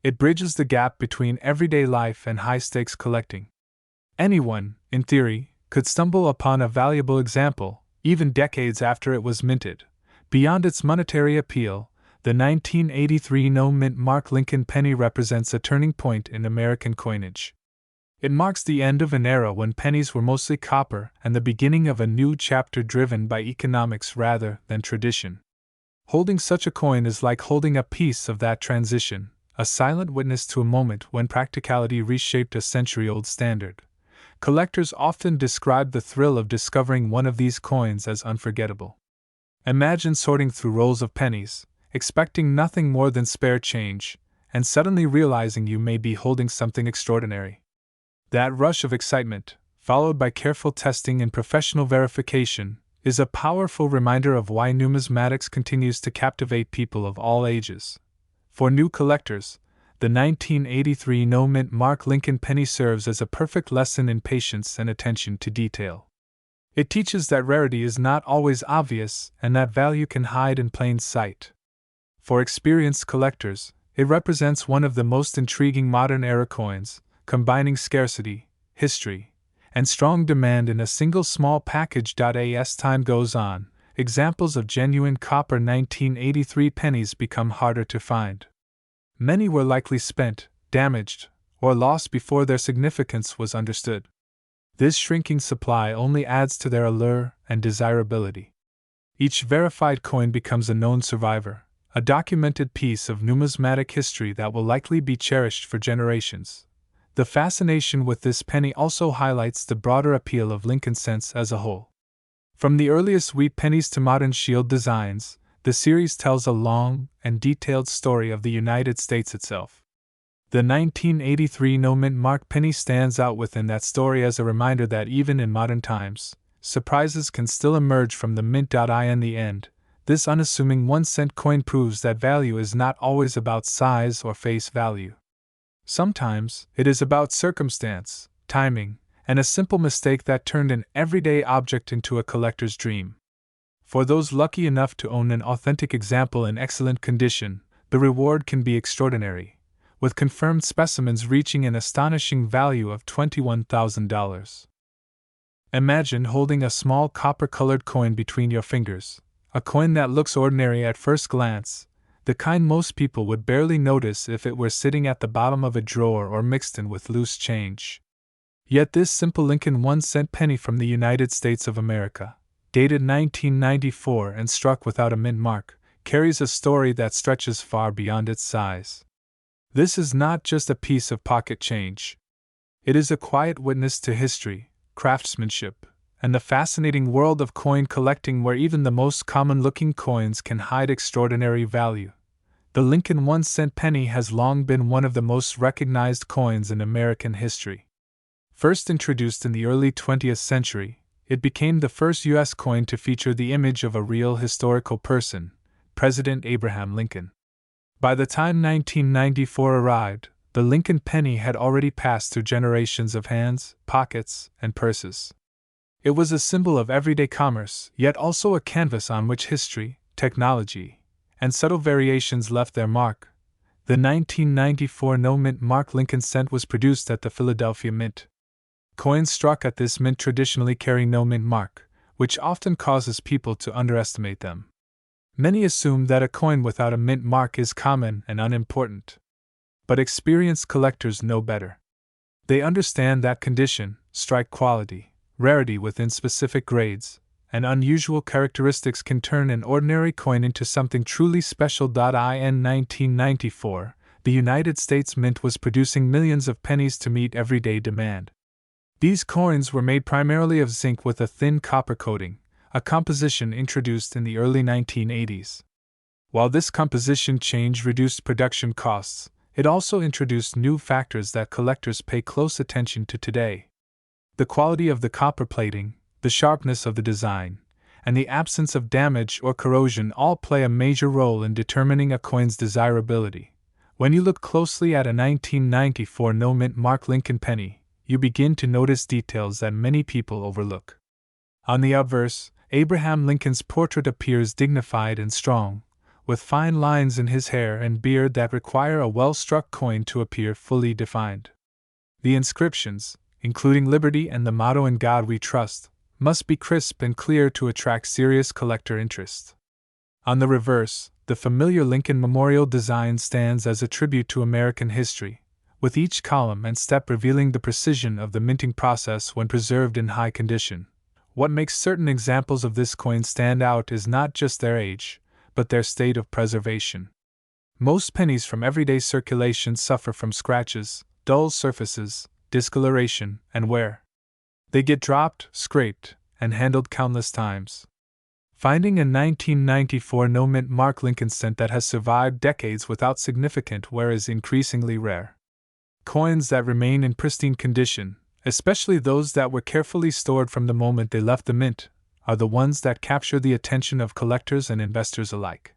It bridges the gap between everyday life and high-stakes collecting. Anyone, in theory, could stumble upon a valuable example, even decades after it was minted. Beyond its monetary appeal, the 1983 no-mint mark Lincoln penny represents a turning point in American coinage. It marks the end of an era when pennies were mostly copper and the beginning of a new chapter driven by economics rather than tradition. Holding such a coin is like holding a piece of that transition, a silent witness to a moment when practicality reshaped a century-old standard. Collectors often describe the thrill of discovering one of these coins as unforgettable. Imagine sorting through rolls of pennies, expecting nothing more than spare change, and suddenly realizing you may be holding something extraordinary. That rush of excitement, followed by careful testing and professional verification, is a powerful reminder of why numismatics continues to captivate people of all ages. For new collectors, the 1983 no-mint mark Lincoln penny serves as a perfect lesson in patience and attention to detail. It teaches that rarity is not always obvious and that value can hide in plain sight. For experienced collectors, it represents one of the most intriguing modern-era coins, combining scarcity, history, and strong demand in a single small package. As time goes on, examples of genuine copper 1983 pennies become harder to find. Many were likely spent, damaged, or lost before their significance was understood. This shrinking supply only adds to their allure and desirability. Each verified coin becomes a known survivor, a documented piece of numismatic history that will likely be cherished for generations. The fascination with this penny also highlights the broader appeal of Lincoln cents as a whole. From the earliest wheat pennies to modern shield designs, the series tells a long and detailed story of the United States itself. The 1983 no-mint mark penny stands out within that story as a reminder that even in modern times, surprises can still emerge from the mint. In the end, this unassuming 1-cent coin proves that value is not always about size or face value. Sometimes, it is about circumstance, timing, and a simple mistake that turned an everyday object into a collector's dream. For those lucky enough to own an authentic example in excellent condition, the reward can be extraordinary, with confirmed specimens reaching an astonishing value of $21,000. Imagine holding a small copper-colored coin between your fingers, a coin that looks ordinary at first glance, the kind most people would barely notice if it were sitting at the bottom of a drawer or mixed in with loose change. Yet this simple Lincoln 1-cent penny from the United States of America, dated 1994 and struck without a mint mark, carries a story that stretches far beyond its size. This is not just a piece of pocket change. It is a quiet witness to history, craftsmanship, and the fascinating world of coin collecting where even the most common-looking coins can hide extraordinary value. The Lincoln 1-cent penny has long been one of the most recognized coins in American history. First introduced in the early 20th century, it became the first U.S. coin to feature the image of a real historical person, President Abraham Lincoln. By the time 1994 arrived, the Lincoln penny had already passed through generations of hands, pockets, and purses. It was a symbol of everyday commerce, yet also a canvas on which history, technology, and subtle variations left their mark. The 1994 no-mint mark Lincoln cent was produced at the Philadelphia Mint. Coins struck at this mint traditionally carry no mint mark, which often causes people to underestimate them. Many assume that a coin without a mint mark is common and unimportant. But experienced collectors know better. They understand that condition, strike quality, rarity within specific grades, and unusual characteristics can turn an ordinary coin into something truly special. In 1994, the United States Mint was producing millions of pennies to meet everyday demand. These coins were made primarily of zinc with a thin copper coating, a composition introduced in the early 1980s. While this composition change reduced production costs, it also introduced new factors that collectors pay close attention to today. The quality of the copper plating, the sharpness of the design, and the absence of damage or corrosion all play a major role in determining a coin's desirability. When you look closely at a 1994 no-mint mark Lincoln penny, you begin to notice details that many people overlook. On the obverse, Abraham Lincoln's portrait appears dignified and strong, with fine lines in his hair and beard that require a well-struck coin to appear fully defined. The inscriptions, including Liberty and the motto "In God We Trust," must be crisp and clear to attract serious collector interest. On the reverse, the familiar Lincoln Memorial design stands as a tribute to American history, with each column and step revealing the precision of the minting process when preserved in high condition. What makes certain examples of this coin stand out is not just their age, but their state of preservation. Most pennies from everyday circulation suffer from scratches, dull surfaces, discoloration, and wear. They get dropped, scraped, and handled countless times. Finding a 1994 no-mint mark Lincoln cent that has survived decades without significant wear is increasingly rare. Coins that remain in pristine condition, especially those that were carefully stored from the moment they left the mint, are the ones that capture the attention of collectors and investors alike.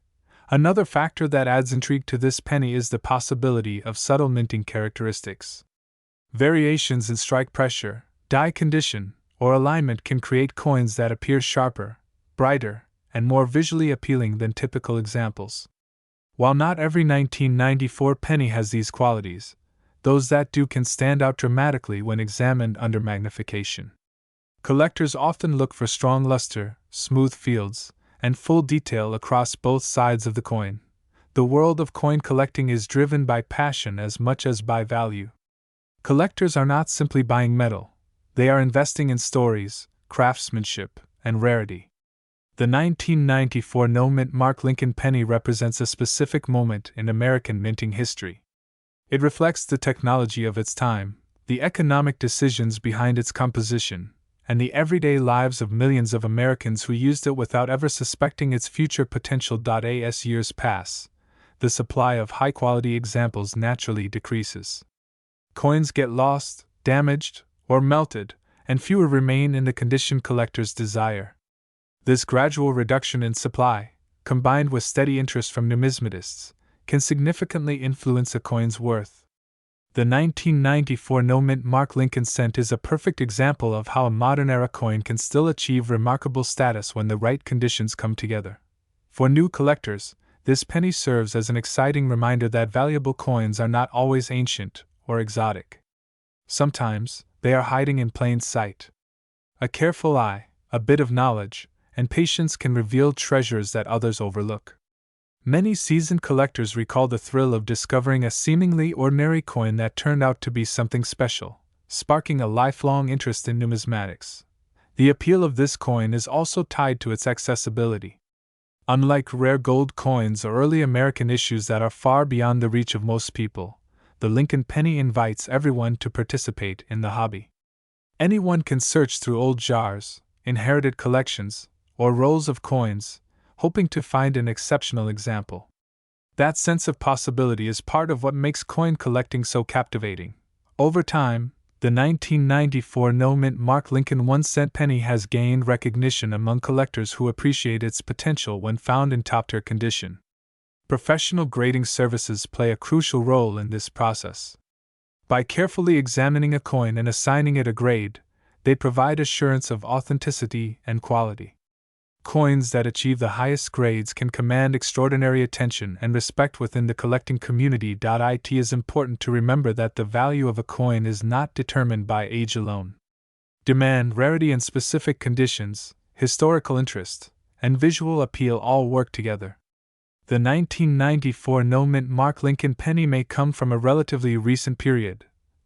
Another factor that adds intrigue to this penny is the possibility of subtle minting characteristics. Variations in strike pressure, die condition, or alignment can create coins that appear sharper, brighter, and more visually appealing than typical examples. While not every 1994 penny has these qualities, those that do can stand out dramatically when examined under magnification. Collectors often look for strong luster, smooth fields, and full detail across both sides of the coin. The world of coin collecting is driven by passion as much as by value. Collectors are not simply buying metal, they are investing in stories, craftsmanship, and rarity. The 1994 no-mint mark Lincoln penny represents a specific moment in American minting history. It reflects the technology of its time, the economic decisions behind its composition, and the everyday lives of millions of Americans who used it without ever suspecting its future potential. As years pass, the supply of high-quality examples naturally decreases. Coins get lost, damaged, or melted, and fewer remain in the condition collectors desire. This gradual reduction in supply, combined with steady interest from numismatists, can significantly influence a coin's worth. The 1994 no-mint mark Lincoln cent is a perfect example of how a modern-era coin can still achieve remarkable status when the right conditions come together. For new collectors, This penny serves as an exciting reminder that valuable coins are not always ancient or exotic. Sometimes, they are hiding in plain sight. A careful eye, a bit of knowledge, and patience can reveal treasures that others overlook. Many seasoned collectors recall the thrill of discovering a seemingly ordinary coin that turned out to be something special, sparking a lifelong interest in numismatics. The appeal of this coin is also tied to its accessibility. Unlike rare gold coins or early American issues that are far beyond the reach of most people, the Lincoln penny invites everyone to participate in the hobby. Anyone can search through old jars, inherited collections, or rolls of coins, hoping to find an exceptional example. That sense of possibility is part of what makes coin collecting so captivating. Over time, the 1994 no-mint mark Lincoln 1-cent penny has gained recognition among collectors who appreciate its potential when found in top-tier condition. Professional grading services play a crucial role in this process. By carefully examining a coin and assigning it a grade, they provide assurance of authenticity and quality. Coins that achieve the highest grades can command extraordinary attention and respect within the collecting community. It is important to remember that the value of a coin is not determined by age alone. Demand, rarity, and specific conditions, historical interest, and visual appeal all work together. The 1994 no-mint mark Lincoln penny may come from a relatively recent period,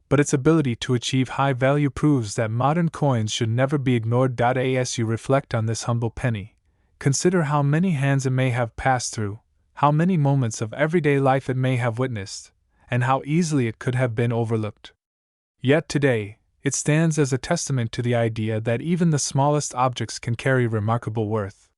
but its ability to achieve high value proves that modern coins should never be ignored. As you reflect on this humble penny, consider how many hands it may have passed through, how many moments of everyday life it may have witnessed, and how easily it could have been overlooked. Yet today, it stands as a testament to the idea that even the smallest objects can carry remarkable worth.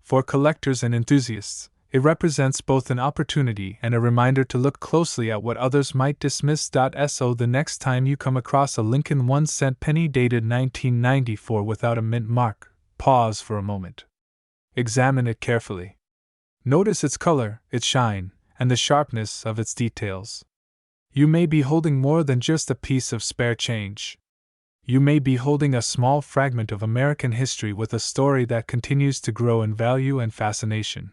For collectors and enthusiasts, it represents both an opportunity and a reminder to look closely at what others might dismiss. So the next time you come across a Lincoln 1-cent penny dated 1994 without a mint mark, pause for a moment. Examine it carefully. Notice its color, its shine, and the sharpness of its details. You may be holding more than just a piece of spare change. You may be holding a small fragment of American history with a story that continues to grow in value and fascination.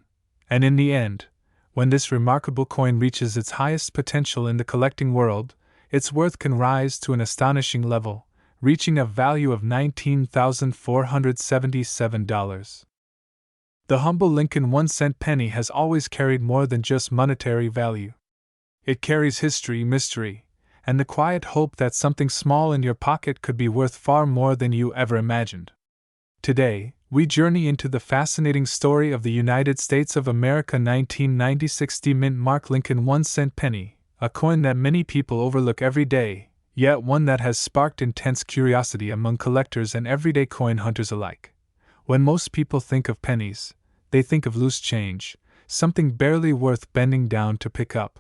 And in the end, when this remarkable coin reaches its highest potential in the collecting world, its worth can rise to an astonishing level, reaching a value of $19,477. The humble Lincoln 1-cent penny has always carried more than just monetary value. It carries history, mystery, and the quiet hope that something small in your pocket could be worth far more than you ever imagined. Today, we journey into the fascinating story of the United States of America 1996 mint mark Lincoln 1-cent penny, a coin that many people overlook every day, yet one that has sparked intense curiosity among collectors and everyday coin hunters alike. When most people think of pennies, they think of loose change, something barely worth bending down to pick up.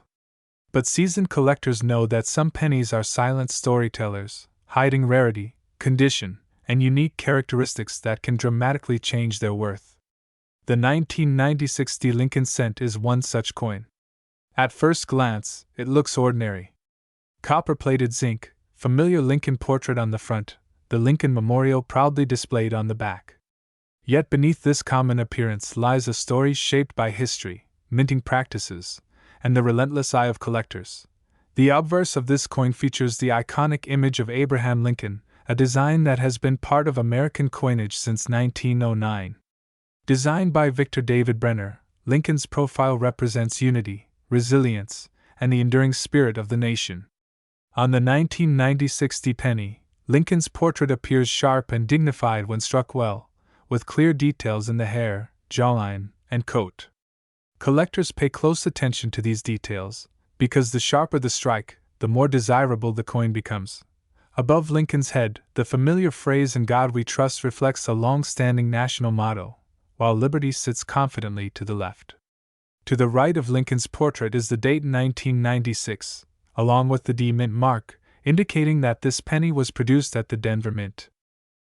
But seasoned collectors know that some pennies are silent storytellers, hiding rarity, condition, and unique characteristics that can dramatically change their worth. The 1996 Lincoln cent is one such coin. At first glance, it looks ordinary. Copper-plated zinc, familiar Lincoln portrait on the front, the Lincoln Memorial proudly displayed on the back. Yet beneath this common appearance lies a story shaped by history, minting practices, and the relentless eye of collectors. The obverse of this coin features the iconic image of Abraham Lincoln, a design that has been part of American coinage since 1909. Designed by Victor David Brenner, Lincoln's profile represents unity, resilience, and the enduring spirit of the nation. On the 1996 penny, Lincoln's portrait appears sharp and dignified when struck well, with clear details in the hair, jawline, and coat. Collectors pay close attention to these details, because the sharper the strike, the more desirable the coin becomes. Above Lincoln's head, the familiar phrase "In God We Trust" reflects a long-standing national motto, while liberty sits confidently to the left. To the right of Lincoln's portrait is the date 1996, along with the D mint mark, indicating that this penny was produced at the Denver Mint.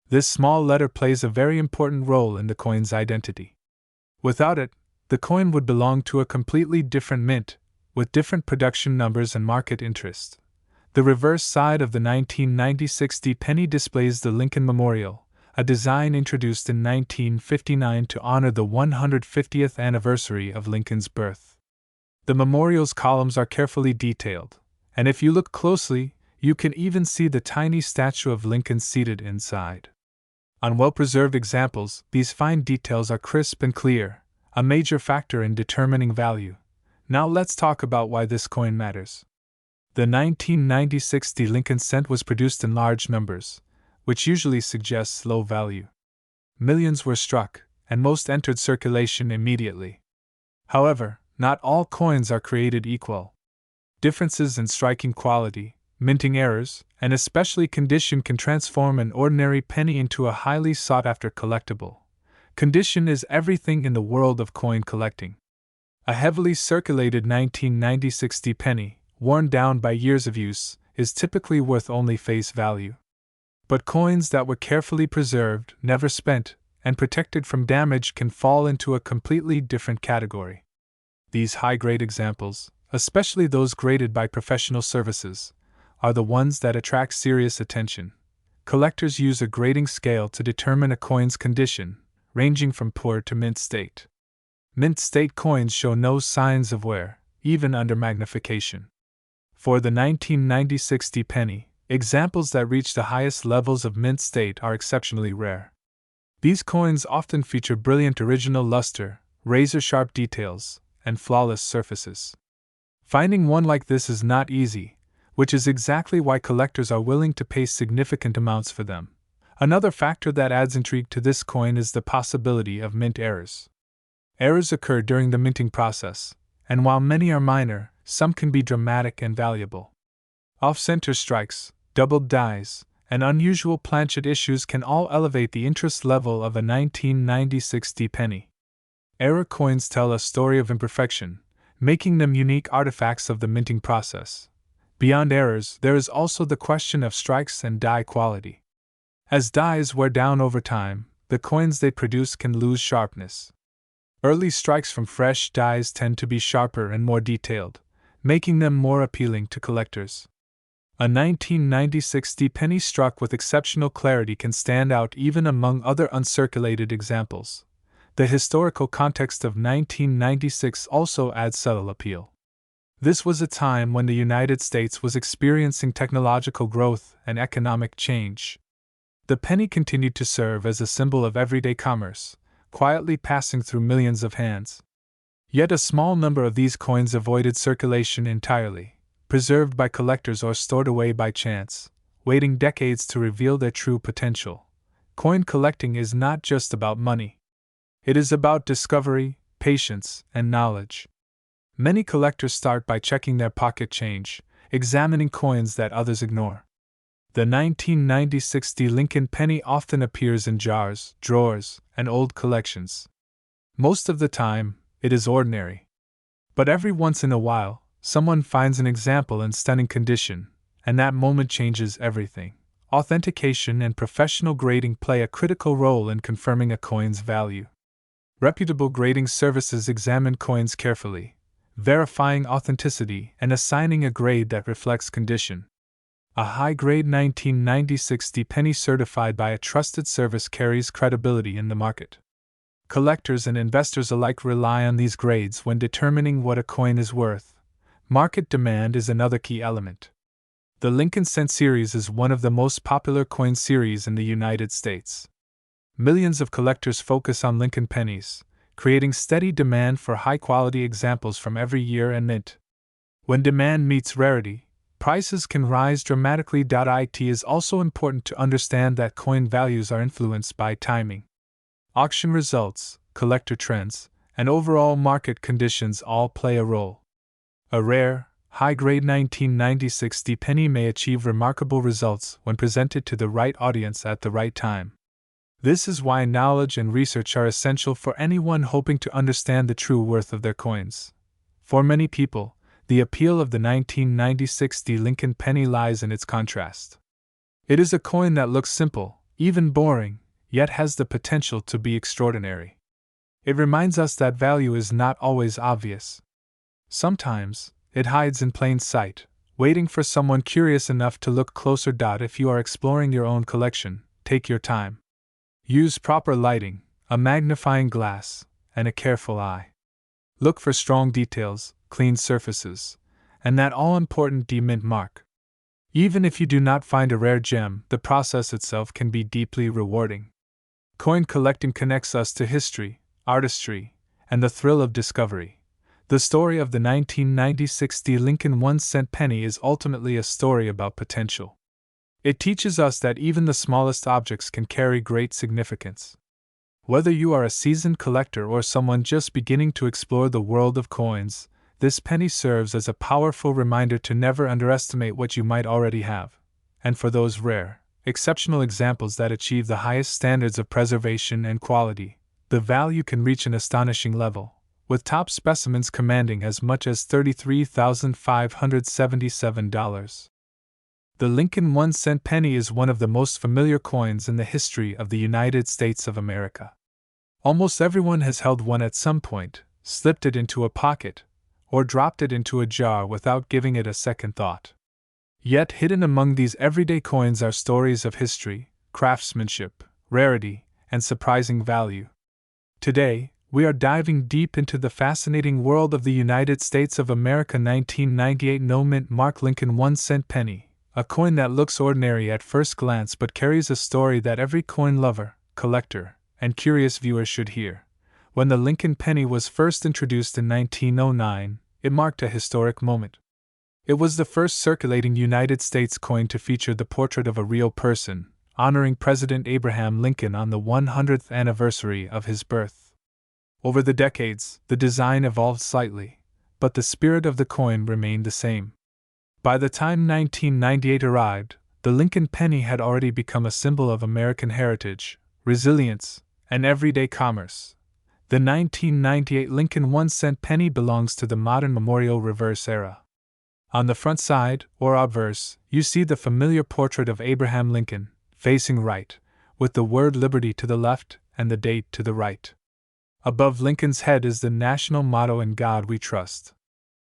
This small letter plays a very important role in the coin's identity. Without it, the coin would belong to a completely different mint, with different production numbers and market interest. The reverse side of the 1996 penny displays the Lincoln Memorial, a design introduced in 1959 to honor the 150th anniversary of Lincoln's birth. The memorial's columns are carefully detailed, and if you look closely, you can even see the tiny statue of Lincoln seated inside. On well-preserved examples, these fine details are crisp and clear, a major factor in determining value. Now let's talk about why this coin matters. The 1996 Lincoln cent was produced in large numbers, which usually suggests low value. Millions were struck, and most entered circulation immediately. However, not all coins are created equal. Differences in striking quality, minting errors, and especially condition can transform an ordinary penny into a highly sought-after collectible. Condition is everything in the world of coin collecting. A heavily circulated 1996 penny, worn down by years of use, is typically worth only face value. But coins that were carefully preserved, never spent, and protected from damage can fall into a completely different category. These high-grade examples, especially those graded by professional services, are the ones that attract serious attention. Collectors use a grading scale to determine a coin's condition, ranging from poor to mint state. Mint state coins show no signs of wear, even under magnification. For the 1996 penny, examples that reach the highest levels of mint state are exceptionally rare. These coins often feature brilliant original luster, razor-sharp details, and flawless surfaces. Finding one like this is not easy, which is exactly why collectors are willing to pay significant amounts for them. Another factor that adds intrigue to this coin is the possibility of mint errors. Errors occur during the minting process, and while many are minor, some can be dramatic and valuable. Off-center strikes, doubled dies, and unusual planchet issues can all elevate the interest level of a 1996 penny. Error coins tell a story of imperfection, making them unique artifacts of the minting process. Beyond errors, there is also the question of strikes and die quality. As dies wear down over time, the coins they produce can lose sharpness. Early strikes from fresh dies tend to be sharper and more detailed, making them more appealing to collectors. A 1996 penny struck with exceptional clarity can stand out even among other uncirculated examples. The historical context of 1996 also adds subtle appeal. This was a time when the United States was experiencing technological growth and economic change. The penny continued to serve as a symbol of everyday commerce, quietly passing through millions of hands. Yet a small number of these coins avoided circulation entirely, preserved by collectors or stored away by chance, waiting decades to reveal their true potential. Coin collecting is not just about money. It is about discovery, patience, and knowledge. Many collectors start by checking their pocket change, examining coins that others ignore. The 1996 Lincoln penny often appears in jars, drawers, and old collections. Most of the time, it is ordinary. But every once in a while, someone finds an example in stunning condition, and that moment changes everything. Authentication and professional grading play a critical role in confirming a coin's value. Reputable grading services examine coins carefully, verifying authenticity and assigning a grade that reflects condition. A high-grade 1996 penny certified by a trusted service carries credibility in the market. Collectors and investors alike rely on these grades when determining what a coin is worth. Market demand is another key element. The Lincoln Cent series is one of the most popular coin series in the United States. Millions of collectors focus on Lincoln pennies, creating steady demand for high-quality examples from every year and mint. When demand meets rarity, prices can rise dramatically. It is also important to understand that coin values are influenced by timing. Auction results, collector trends, and overall market conditions all play a role. A rare, high-grade 1996 penny may achieve remarkable results when presented to the right audience at the right time. This is why knowledge and research are essential for anyone hoping to understand the true worth of their coins. For many people, the appeal of the 1996 Lincoln penny lies in its contrast. It is a coin that looks simple, even boring, yet has the potential to be extraordinary. It reminds us that value is not always obvious. Sometimes, it hides in plain sight, waiting for someone curious enough to look closer. If you are exploring your own collection, take your time. Use proper lighting, a magnifying glass, and a careful eye. Look for strong details, clean surfaces, and that all-important demint mark. Even if you do not find a rare gem, the process itself can be deeply rewarding. Coin collecting connects us to history, artistry, and the thrill of discovery. The story of the 1996 Lincoln 1-cent penny is ultimately a story about potential. It teaches us that even the smallest objects can carry great significance. Whether you are a seasoned collector or someone just beginning to explore the world of coins, this penny serves as a powerful reminder to never underestimate what you might already have. And for those rare, exceptional examples that achieve the highest standards of preservation and quality, the value can reach an astonishing level, with top specimens commanding as much as $33,577. The Lincoln 1-cent penny is one of the most familiar coins in the history of the United States of America. Almost everyone has held one at some point, slipped it into a pocket, or dropped it into a jar without giving it a second thought. Yet hidden among these everyday coins are stories of history, craftsmanship, rarity, and surprising value. Today, we are diving deep into the fascinating world of the United States of America 1998 no-mint mark Lincoln 1-cent penny, a coin that looks ordinary at first glance but carries a story that every coin lover, collector, and curious viewer should hear. When the Lincoln penny was first introduced in 1909, it marked a historic moment. It was the first circulating United States coin to feature the portrait of a real person, honoring President Abraham Lincoln on the 100th anniversary of his birth. Over the decades, the design evolved slightly, but the spirit of the coin remained the same. By the time 1998 arrived, the Lincoln penny had already become a symbol of American heritage, resilience, and everyday commerce. The 1998 Lincoln 1-cent penny belongs to the modern memorial reverse era. On the front side, or obverse, you see the familiar portrait of Abraham Lincoln, facing right, with the word liberty to the left and the date to the right. Above Lincoln's head is the national motto "In God We Trust."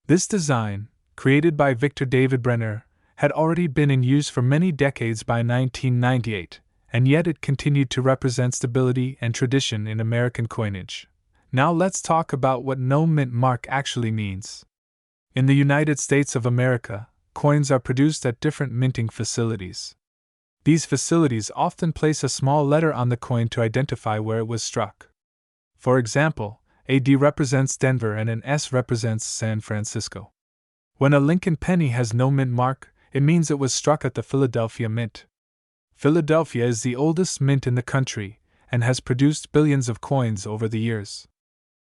This design, created by Victor David Brenner, had already been in use for many decades by 1998, and yet it continued to represent stability and tradition in American coinage. Now let's talk about what no-mint mark actually means. In the United States of America, coins are produced at different minting facilities. These facilities often place a small letter on the coin to identify where it was struck. For example, a D represents Denver and an S represents San Francisco. When a Lincoln penny has no mint mark, it means it was struck at the Philadelphia Mint. Philadelphia is the oldest mint in the country and has produced billions of coins over the years.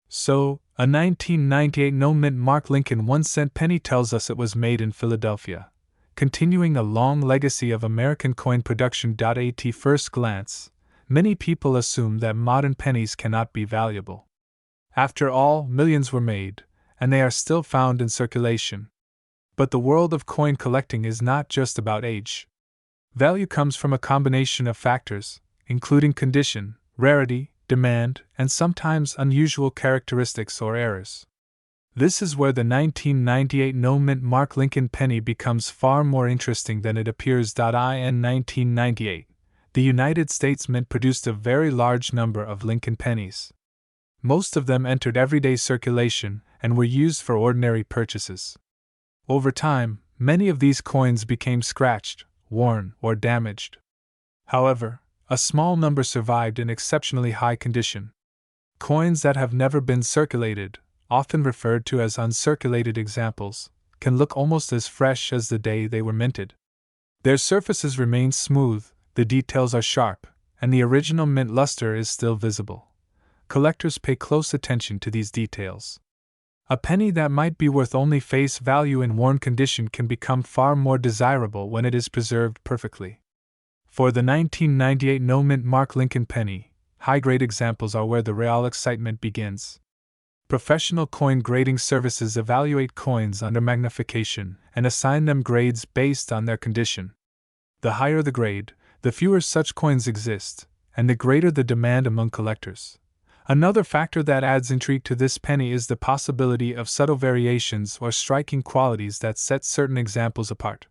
So, a 1998 no-mint mark Lincoln 1-cent penny tells us it was made in Philadelphia, continuing a long legacy of American coin production. At first glance, many people assume that modern pennies cannot be valuable. After all, millions were made, and they are still found in circulation. But the world of coin collecting is not just about age. Value comes from a combination of factors, including condition, rarity, demand, and sometimes unusual characteristics or errors. This is where the 1998 no-mint mark Lincoln penny becomes far more interesting than it appears. In 1998, the United States Mint produced a very large number of Lincoln pennies. Most of them entered everyday circulation and were used for ordinary purchases. Over time, many of these coins became scratched, worn, or damaged. However, a small number survived in exceptionally high condition. Coins that have never been circulated, often referred to as uncirculated examples, can look almost as fresh as the day they were minted. Their surfaces remain smooth, the details are sharp, and the original mint luster is still visible. Collectors pay close attention to these details. A penny that might be worth only face value in worn condition can become far more desirable when it is preserved perfectly. For the 1998 no-mint mark Lincoln penny, high-grade examples are where the real excitement begins. Professional coin grading services evaluate coins under magnification and assign them grades based on their condition. The higher the grade, the fewer such coins exist, and the greater the demand among collectors. Another factor that adds intrigue to this penny is the possibility of subtle variations or striking qualities that set certain examples apart.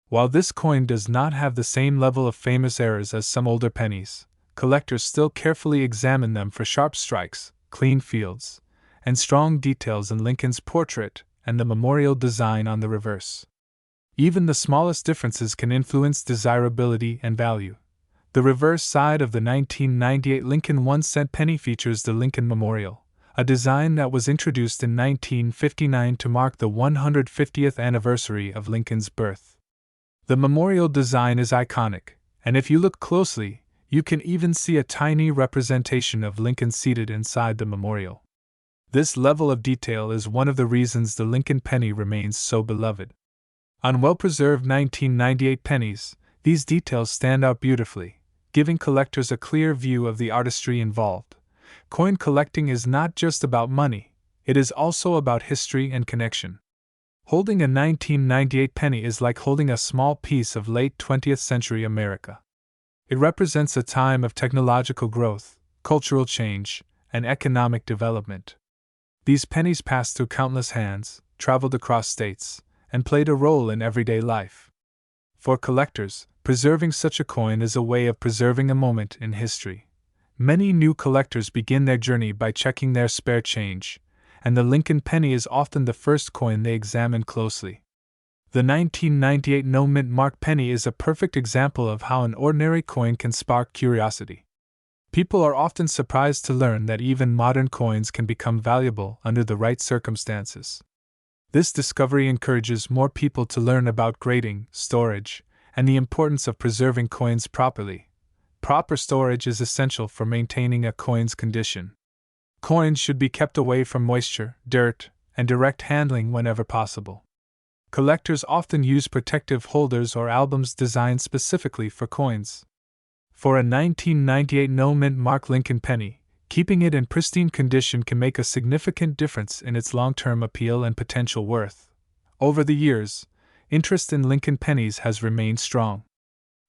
While this coin does not have the same level of famous errors as some older pennies, collectors still carefully examine them for sharp strikes, clean fields, and strong details in Lincoln's portrait and the memorial design on the reverse. Even the smallest differences can influence desirability and value. The reverse side of the 1998 Lincoln 1-cent penny features the Lincoln Memorial, a design that was introduced in 1959 to mark the 150th anniversary of Lincoln's birth. The memorial design is iconic, and if you look closely, you can even see a tiny representation of Lincoln seated inside the memorial. This level of detail is one of the reasons the Lincoln penny remains so beloved. On well-preserved 1998 pennies, these details stand out beautifully, giving collectors a clear view of the artistry involved. Coin collecting is not just about money, it is also about history and connection. Holding a 1998 penny is like holding a small piece of late 20th century America. It represents a time of technological growth, cultural change, and economic development. These pennies passed through countless hands, traveled across states, and played a role in everyday life. For collectors, preserving such a coin is a way of preserving a moment in history. Many new collectors begin their journey by checking their spare change, and the Lincoln penny is often the first coin they examine closely. The 1998 no-mint mark penny is a perfect example of how an ordinary coin can spark curiosity. People are often surprised to learn that even modern coins can become valuable under the right circumstances. This discovery encourages more people to learn about grading, storage, and the importance of preserving coins properly. Proper storage is essential for maintaining a coin's condition. Coins should be kept away from moisture, dirt, and direct handling whenever possible. Collectors often use protective holders or albums designed specifically for coins. For a 1998 no-mint mark Lincoln penny, keeping it in pristine condition can make a significant difference in its long-term appeal and potential worth. Over the years, interest in Lincoln pennies has remained strong.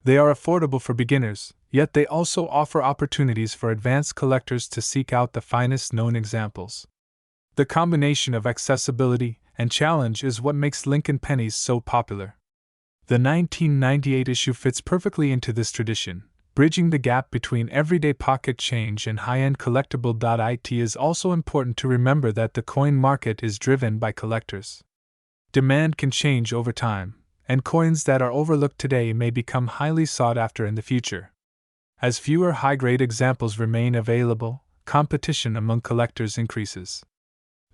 They are affordable for beginners, yet they also offer opportunities for advanced collectors to seek out the finest known examples. The combination of accessibility and challenge is what makes Lincoln pennies so popular. The 1998 issue fits perfectly into this tradition, bridging the gap between everyday pocket change and high-end collectible. It is also important to remember that the coin market is driven by collectors. Demand can change over time, and coins that are overlooked today may become highly sought after in the future. As fewer high-grade examples remain available, competition among collectors increases.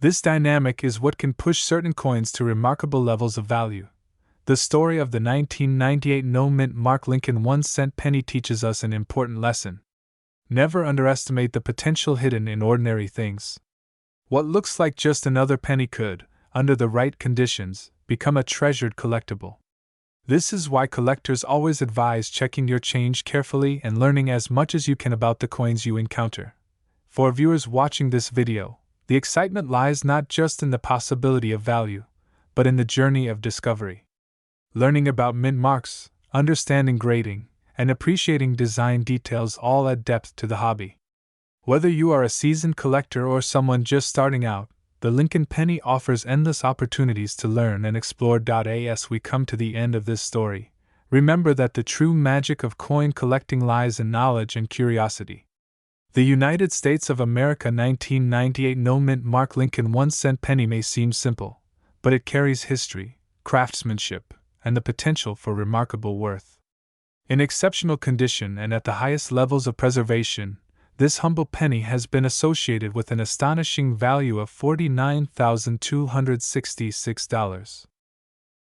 This dynamic is what can push certain coins to remarkable levels of value. The story of the 1998 no-mint mark Lincoln 1-cent penny teaches us an important lesson. Never underestimate the potential hidden in ordinary things. What looks like just another penny could, under the right conditions, become a treasured collectible. This is why collectors always advise checking your change carefully and learning as much as you can about the coins you encounter. For viewers watching this video, the excitement lies not just in the possibility of value, but in the journey of discovery. Learning about mint marks, understanding grading, and appreciating design details all add depth to the hobby. Whether you are a seasoned collector or someone just starting out, the Lincoln penny offers endless opportunities to learn and explore. As we come to the end of this story, remember that the true magic of coin collecting lies in knowledge and curiosity. The United States of America 1998 no-mint mark Lincoln 1-cent penny may seem simple, but it carries history, craftsmanship, and the potential for remarkable worth. In exceptional condition and at the highest levels of preservation, this humble penny has been associated with an astonishing value of $49,266.